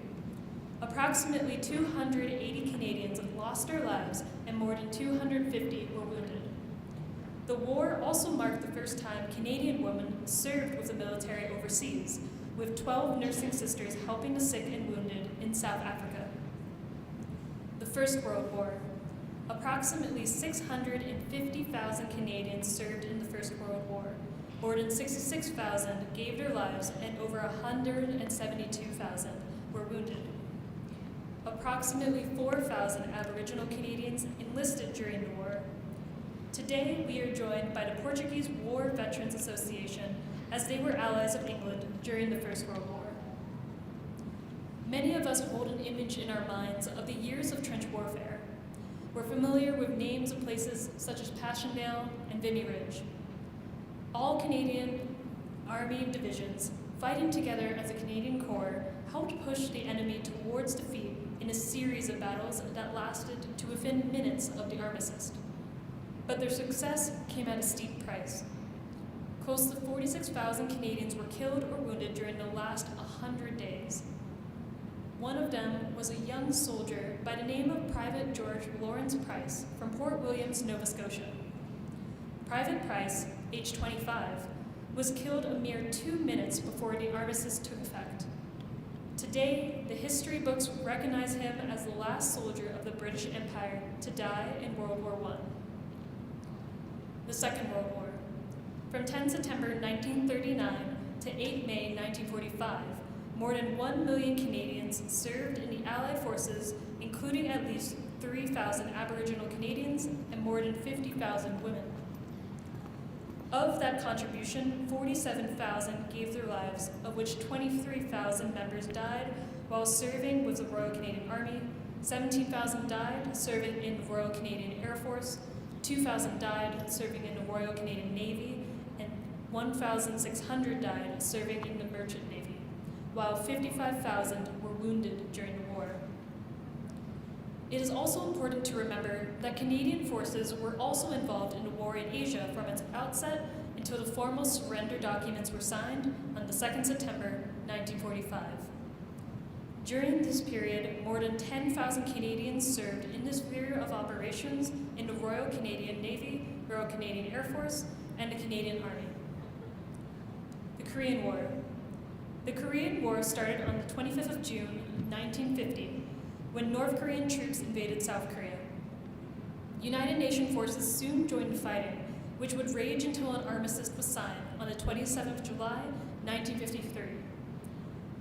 Approximately 280 Canadians lost their lives and more than 250 were wounded. The war also marked the first time Canadian women served with the military overseas, with 12 nursing sisters helping the sick and wounded in South Africa. The First World War. Approximately 650,000 Canadians served in the First World War. More than 66,000 gave their lives and over 172,000 were wounded. Approximately 4,000 Aboriginal Canadians enlisted during the war. Today, we are joined by the Portuguese War Veterans Association, as they were allies of England during the First World War. Many of us hold an image in our minds of the years of trench warfare. We're familiar with names of places such as Passchendaele and Vimy Ridge. All Canadian Army divisions, fighting together as a Canadian Corps, helped push the enemy towards defeat in a series of battles that lasted to within minutes of the armistice. But their success came at a steep price. Close to 46,000 Canadians were killed or wounded during the last 100 days. One of them was a young soldier by the name of Private George Lawrence Price from Port Williams, Nova Scotia. Private Price, age 25, was killed a mere 2 minutes before the armistice took effect. Today, the history books recognize him as the last soldier of the British Empire to die in World War I. The Second World War. From 10 September 1939 to 8 May 1945, more than 1 million Canadians served in the Allied forces, including at least 3,000 Aboriginal Canadians and more than 50,000 women. Of that contribution, 47,000 gave their lives, of which 23,000 members died while serving with the Royal Canadian Army, 17,000 died serving in the Royal Canadian Air Force, 2,000 died serving in the Royal Canadian Navy, and 1,600 died serving in the Merchant Navy, while 55,000 were wounded during the war. It is also important to remember that Canadian forces were also involved in the war in Asia from its outset until the formal surrender documents were signed on the 2nd September 1945. During this period, more than 10,000 Canadians served in this sphere of operations in the Royal Canadian Navy, Royal Canadian Air Force, and the Canadian Army. The Korean War. The Korean War started on the 25th of June, 1950, when North Korean troops invaded South Korea. United Nations forces soon joined the fighting, which would rage until an armistice was signed on the 27th of July, 1953.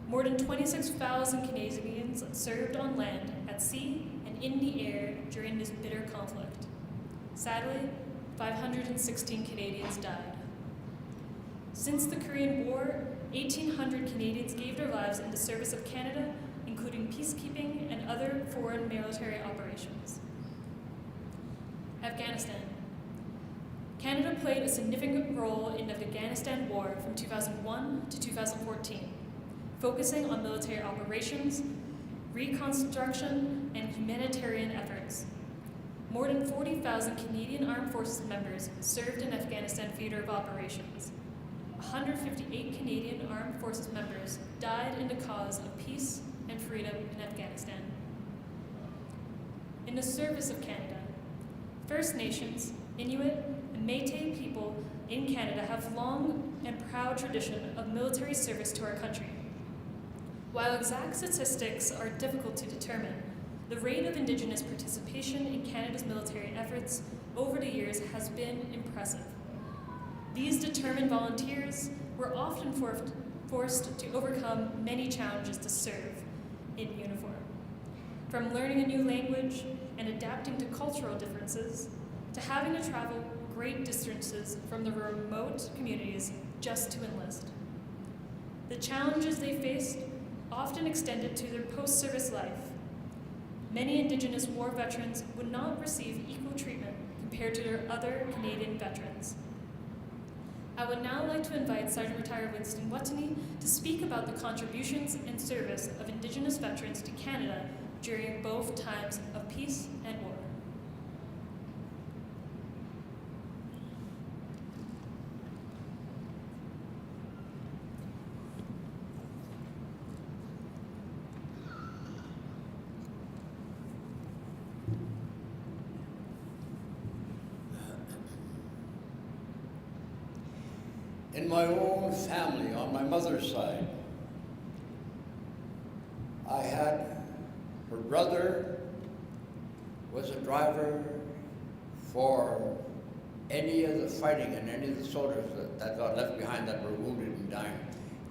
More than 26,000 Canadians served on land, at sea, and in the air during this bitter conflict. Sadly, 516 Canadians died. Since the Korean War, 1,800 Canadians gave their lives in the service of Canada, including peacekeeping and other foreign military operations. Afghanistan. Canada played a significant role in the Afghanistan War from 2001 to 2014, focusing on military operations, reconstruction, and humanitarian efforts. More than 40,000 Canadian Armed Forces members served in Afghanistan theater of operations. 158 Canadian Armed Forces members died in the cause of peace and freedom in Afghanistan. In the service of Canada, First Nations, Inuit, and Métis people in Canada have long and proud tradition of military service to our country. While exact statistics are difficult to determine, the rate of Indigenous participation in Canada's military efforts over the years has been impressive. These determined volunteers were often forced to overcome many challenges to serve in uniform, from learning a new language and adapting to cultural differences, to having to travel great distances from the remote communities just to enlist. The challenges they faced often extended to their post-service life. Many Indigenous war veterans would not receive equal treatment compared to their other Canadian veterans. I would now like to invite Sergeant Retired Winston Watney to speak about the contributions and service of Indigenous veterans to Canada during both times of peace and war. in my own family on my mother's side. I had her brother was a driver for any of the fighting and any of the soldiers that got left behind that were wounded and dying.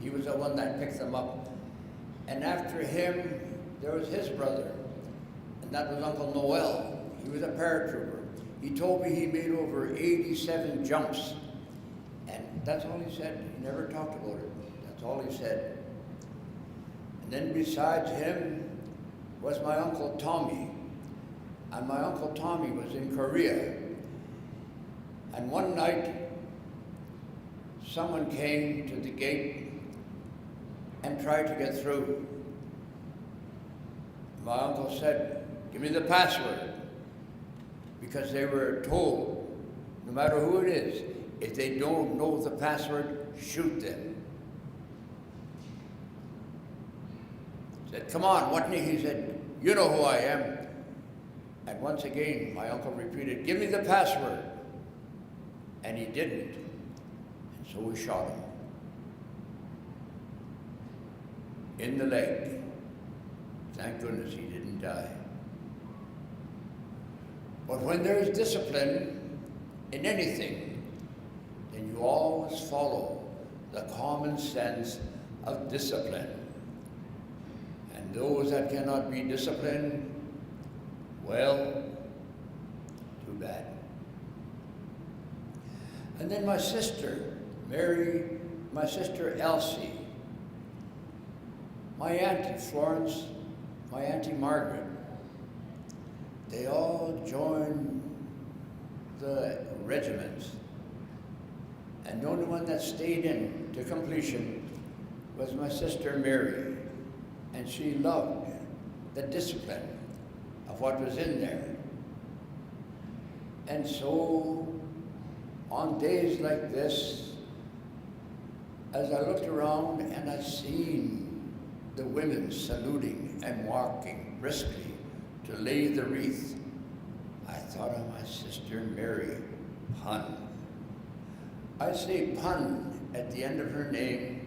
He was the one that picked them up. And after him, there was his brother, and that was Uncle Noel. He was a paratrooper. He told me he made over 87 jumps. And that's all he said. He never talked about it. That's all he said. And then besides him was my Uncle Tommy. And my Uncle Tommy was in Korea. And one night, someone came to the gate and tried to get through. My uncle said, "Give me the password." Because they were told, no matter who it is, if they don't know the password, shoot them. Said, "Come on, Watney." He said, "You know who I am." And once again, my uncle repeated, "Give me the password." And he didn't. And so we shot him in the leg. Thank goodness he didn't die. But when there is discipline in anything, then you always follow the common sense of discipline. And those that cannot be disciplined, well, too bad. And then my sister, Mary, my sister Elsie, my Auntie Florence, my Auntie Margaret, they all joined the regiments. And the only one that stayed in to completion was my sister Mary. And she loved the discipline of what was in there. And so, on days like this, as I looked around and I seen the women saluting and walking briskly to lay the wreath, I thought of my sister Mary Pun. I say Pun at the end of her name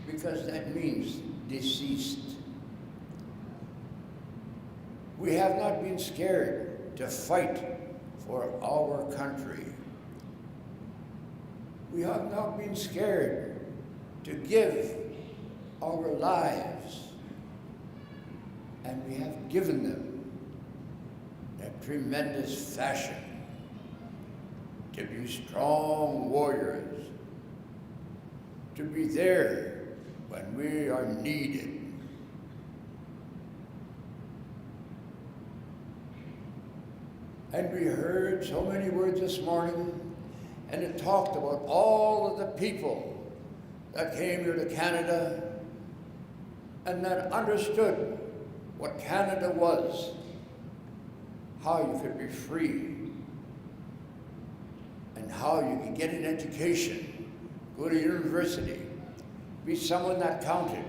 because that means deceased. We have not been scared to fight for our country. We have not been scared to give our lives, and we have given them in a tremendous fashion to be strong warriors, to be there when we are needed. And we heard so many words this morning, and it talked about all of the people that came here to Canada and that understood what Canada was, how you could be free, and how you could get an education, go to university, be someone that counted.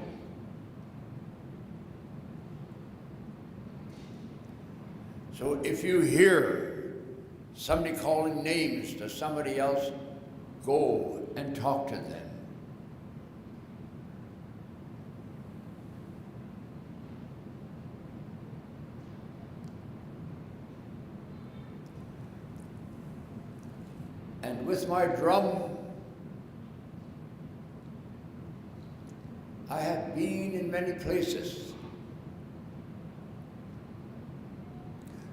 So if you hear somebody calling names to somebody else, go and talk to them. And with my drum, I have been in many places,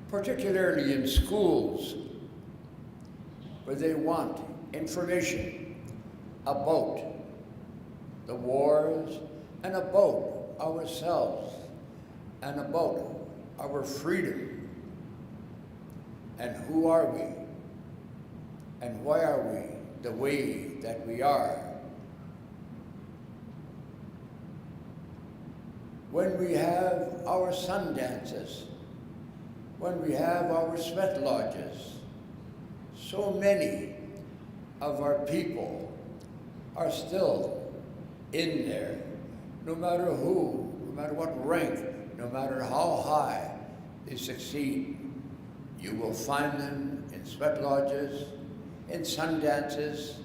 particularly in schools, where they want information about the wars and about ourselves and about our freedom. And who are we? And why are we the way that we are? When we have our sun dances, when we have our sweat lodges, so many of our people are still in there, no matter who, no matter what rank, no matter how high they succeed. You will find them in sweat lodges, in sun dances,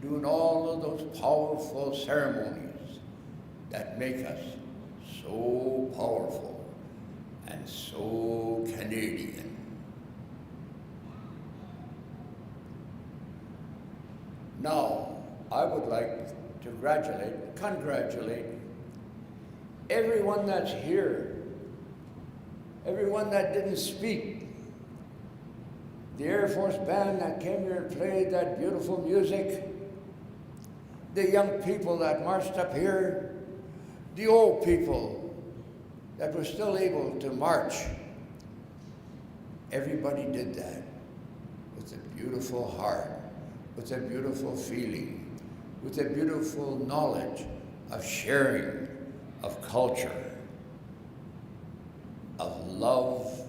doing all of those powerful ceremonies that make us so powerful and so Canadian. Now, I would like to congratulate everyone that's here, everyone that didn't speak, the Air Force Band that came here and played that beautiful music, the young people that marched up here, the old people that were still able to march. Everybody did that with a beautiful heart, with a beautiful feeling, with a beautiful knowledge of sharing, of culture, of love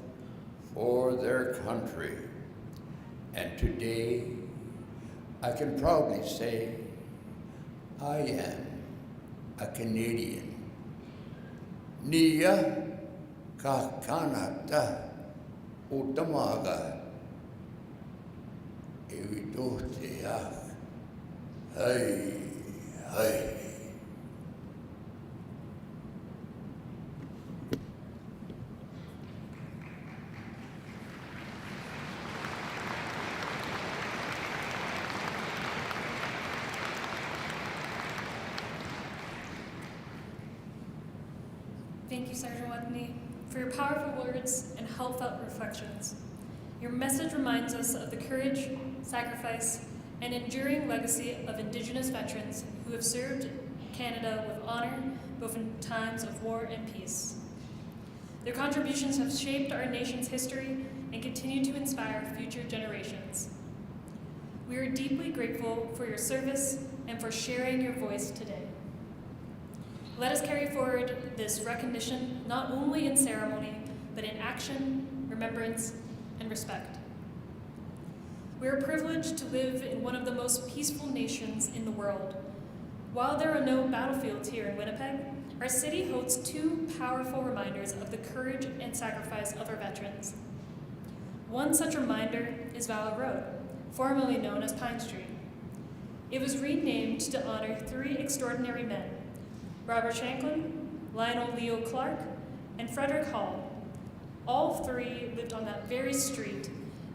for their country. And today, I can proudly say, I am a Canadian. Niya ka kanata utamaga evidotea. Hey, hey. Thank you, Sergeant Watney, for your powerful words and heartfelt reflections. Your message reminds us of the courage, sacrifice, and enduring legacy of Indigenous veterans who have served Canada with honor, both in times of war and peace. Their contributions have shaped our nation's history and continue to inspire future generations. We are deeply grateful for your service and for sharing your voice today. Let us carry forward this recognition not only in ceremony, but in action, remembrance, and respect. We are privileged to live in one of the most peaceful nations in the world. While there are no battlefields here in Winnipeg, our city hosts two powerful reminders of the courage and sacrifice of our veterans. One such reminder is Valor Road, formerly known as Pine Street. It was renamed to honor three extraordinary men: Robert Shanklin, Lionel Leo Clark, and Frederick Hall. All three lived on that very street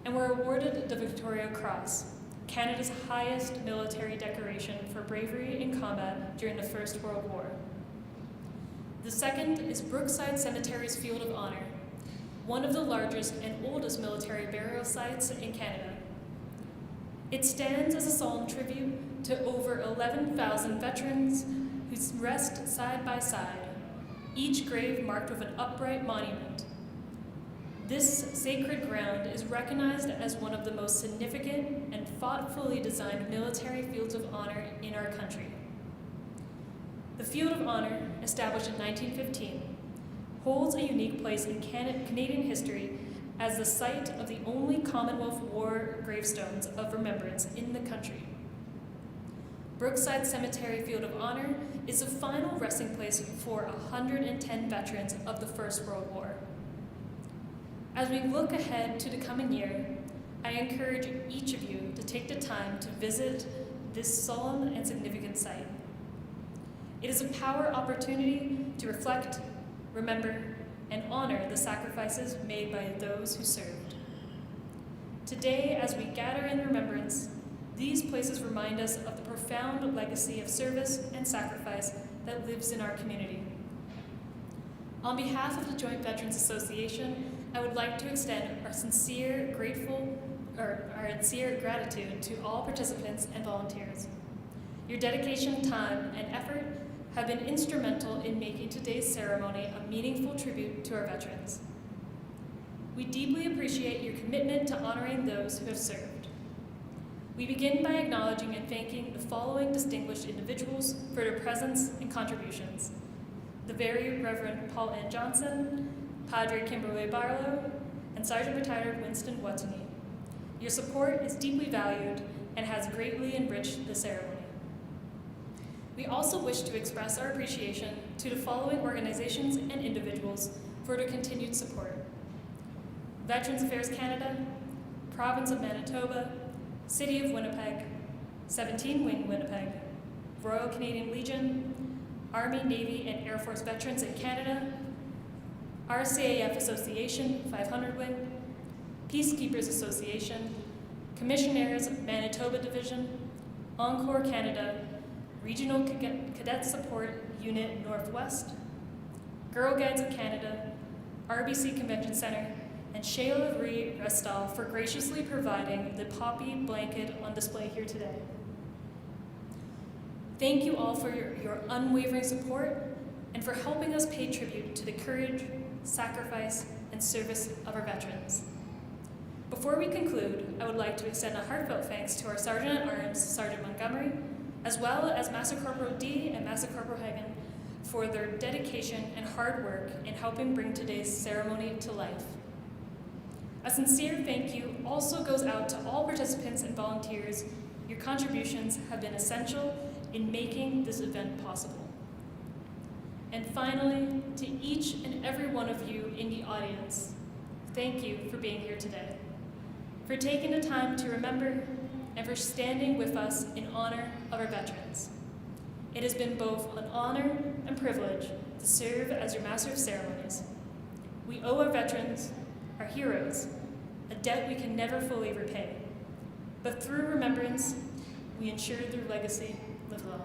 and were awarded the Victoria Cross, Canada's highest military decoration for bravery in combat during the First World War. The second is Brookside Cemetery's Field of Honor, one of the largest and oldest military burial sites in Canada. It stands as a solemn tribute to over 11,000 veterans who rest side by side, each grave marked with an upright monument. This sacred ground is recognized as one of the most significant and thoughtfully designed military fields of honor in our country. The Field of Honor, established in 1915, holds a unique place in Canadian history as the site of the only Commonwealth War gravestones of remembrance in the country. Brookside Cemetery Field of Honor is the final resting place for 110 veterans of the First World War. As we look ahead to the coming year, I encourage each of you to take the time to visit this solemn and significant site. It is a power opportunity to reflect, remember, and honor the sacrifices made by those who served. Today, as we gather in remembrance, these places remind us of the profound legacy of service and sacrifice that lives in our community. On behalf of the Joint Veterans Association, I would like to extend our sincere gratitude to all participants and volunteers. Your dedication, time, and effort have been instrumental in making today's ceremony a meaningful tribute to our veterans. We deeply appreciate your commitment to honoring those who have served. We begin by acknowledging and thanking the following distinguished individuals for their presence and contributions: the Very Reverend Paul N. Johnson, Padre Kimberly Barlow, and Sergeant Retired Winston Watney. Your support is deeply valued and has greatly enriched the ceremony. We also wish to express our appreciation to the following organizations and individuals for their continued support: Veterans Affairs Canada, Province of Manitoba, City of Winnipeg, 17 Wing Winnipeg, Royal Canadian Legion, Army, Navy, and Air Force Veterans in Canada, RCAF Association 500 Wing, Peacekeepers Association, Commissionaires of Manitoba Division, Encore Canada, Regional Cadet Support Unit Northwest, Girl Guides of Canada, RBC Convention Centre, and Shayla Marie Restal for graciously providing the poppy blanket on display here today. Thank you all for your unwavering support and for helping us pay tribute to the courage, sacrifice, and service of our veterans. Before we conclude, I would like to extend a heartfelt thanks to our Sergeant-at-Arms, Sergeant Montgomery, as well as Master Corporal D and Master Corporal Hagen for their dedication and hard work in helping bring today's ceremony to life. A sincere thank you also goes out to all participants and volunteers. Your contributions have been essential in making this event possible. And finally, to each and every one of you in the audience, thank you for being here today, for taking the time to remember, and for standing with us in honor of our veterans. It has been both an honor and privilege to serve as your Master of Ceremonies. We owe our veterans, our heroes, a debt we can never fully repay. But through remembrance, we ensure their legacy lives on.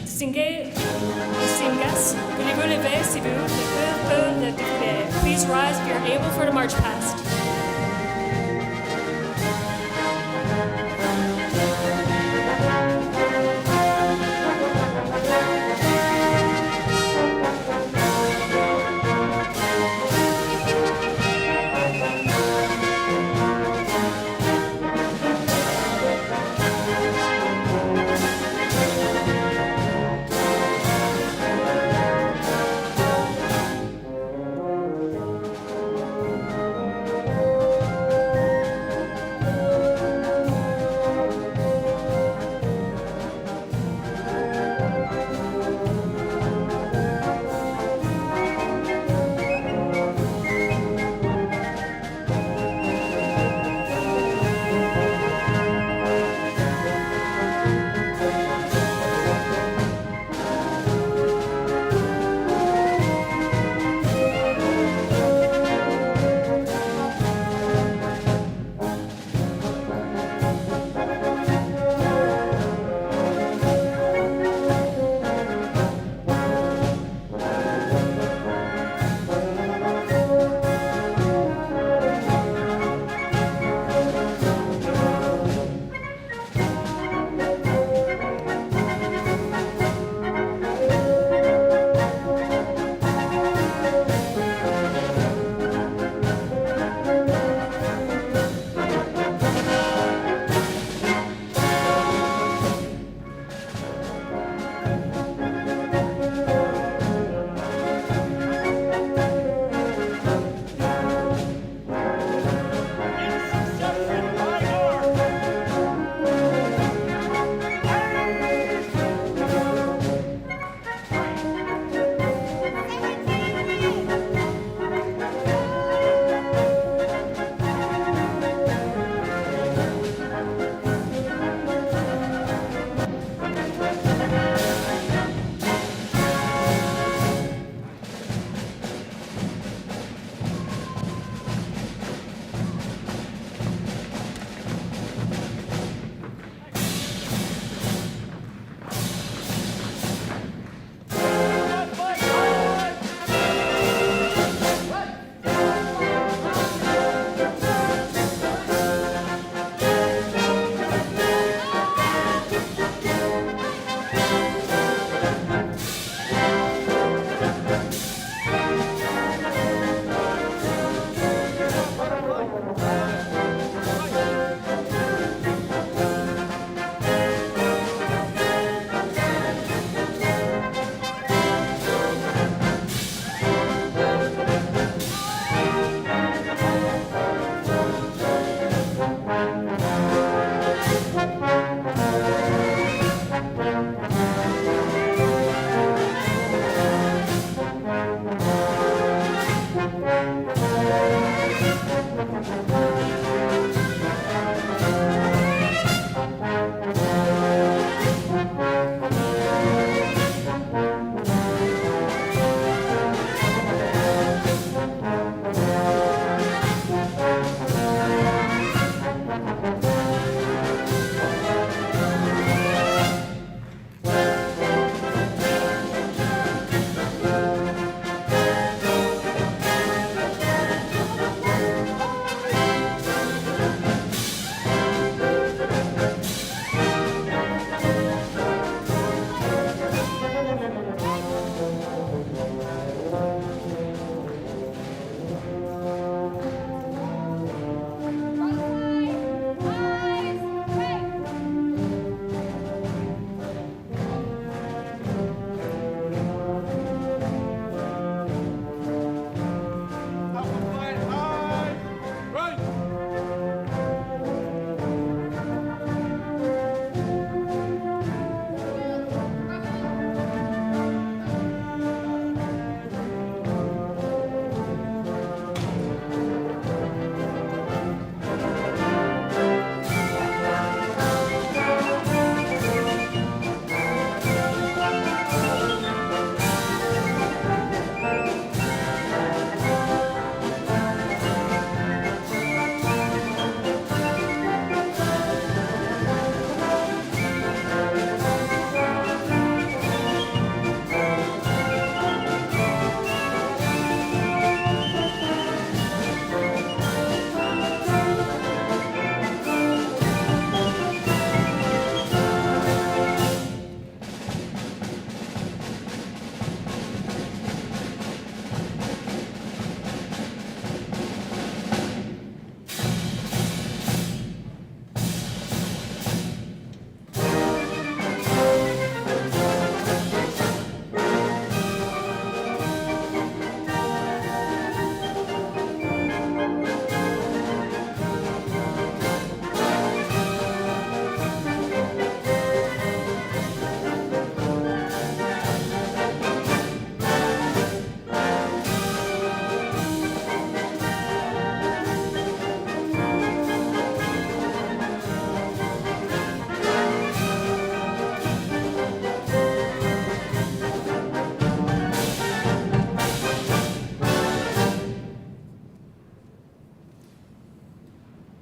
Distinguished guests, voulez-vous lever si vous le défilé? Please rise if you're able for the march past.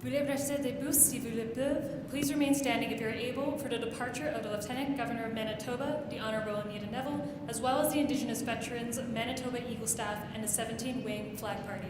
Veuillez rester debout si vous le pouvez. Please remain standing if you are able for the departure of the Lieutenant Governor of Manitoba, the Honourable Anita Neville, as well as the Indigenous Veterans of Manitoba Eagle Staff and the 17 Wing Flag Party.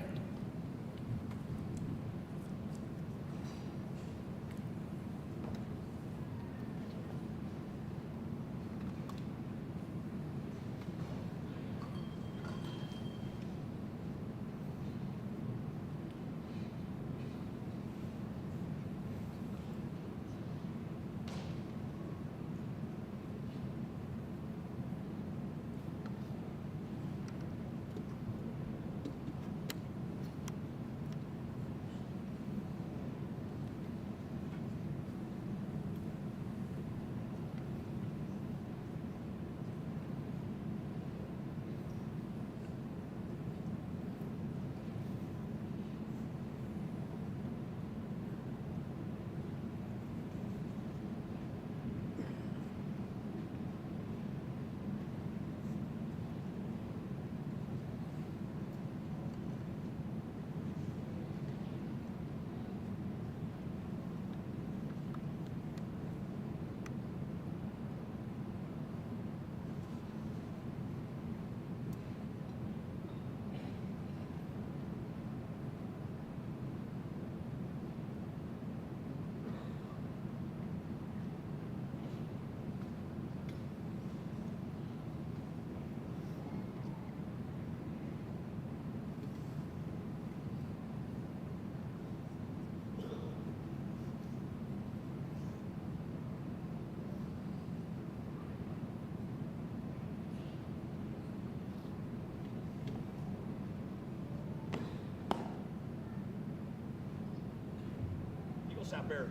Eagle Staff Bear,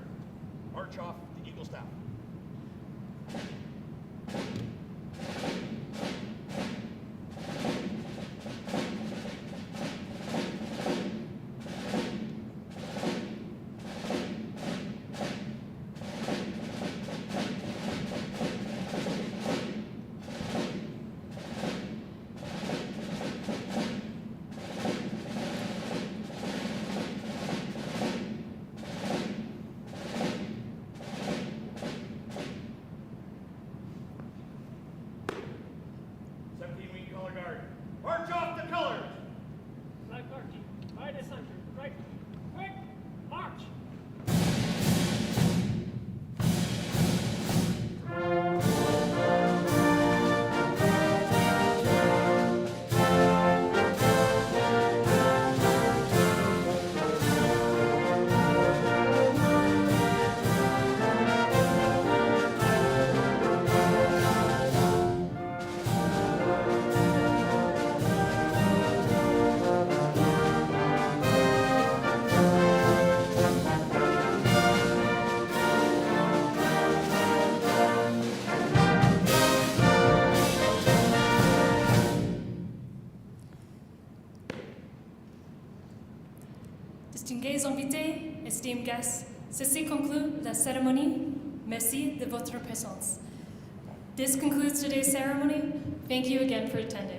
march off the Eagle Staff. March off the colors! Flag party, by the center, right, quick, march! Distingués invités, esteemed guests, ceci conclut la cérémonie. Merci de votre présence. This concludes today's ceremony. Thank you again for attending.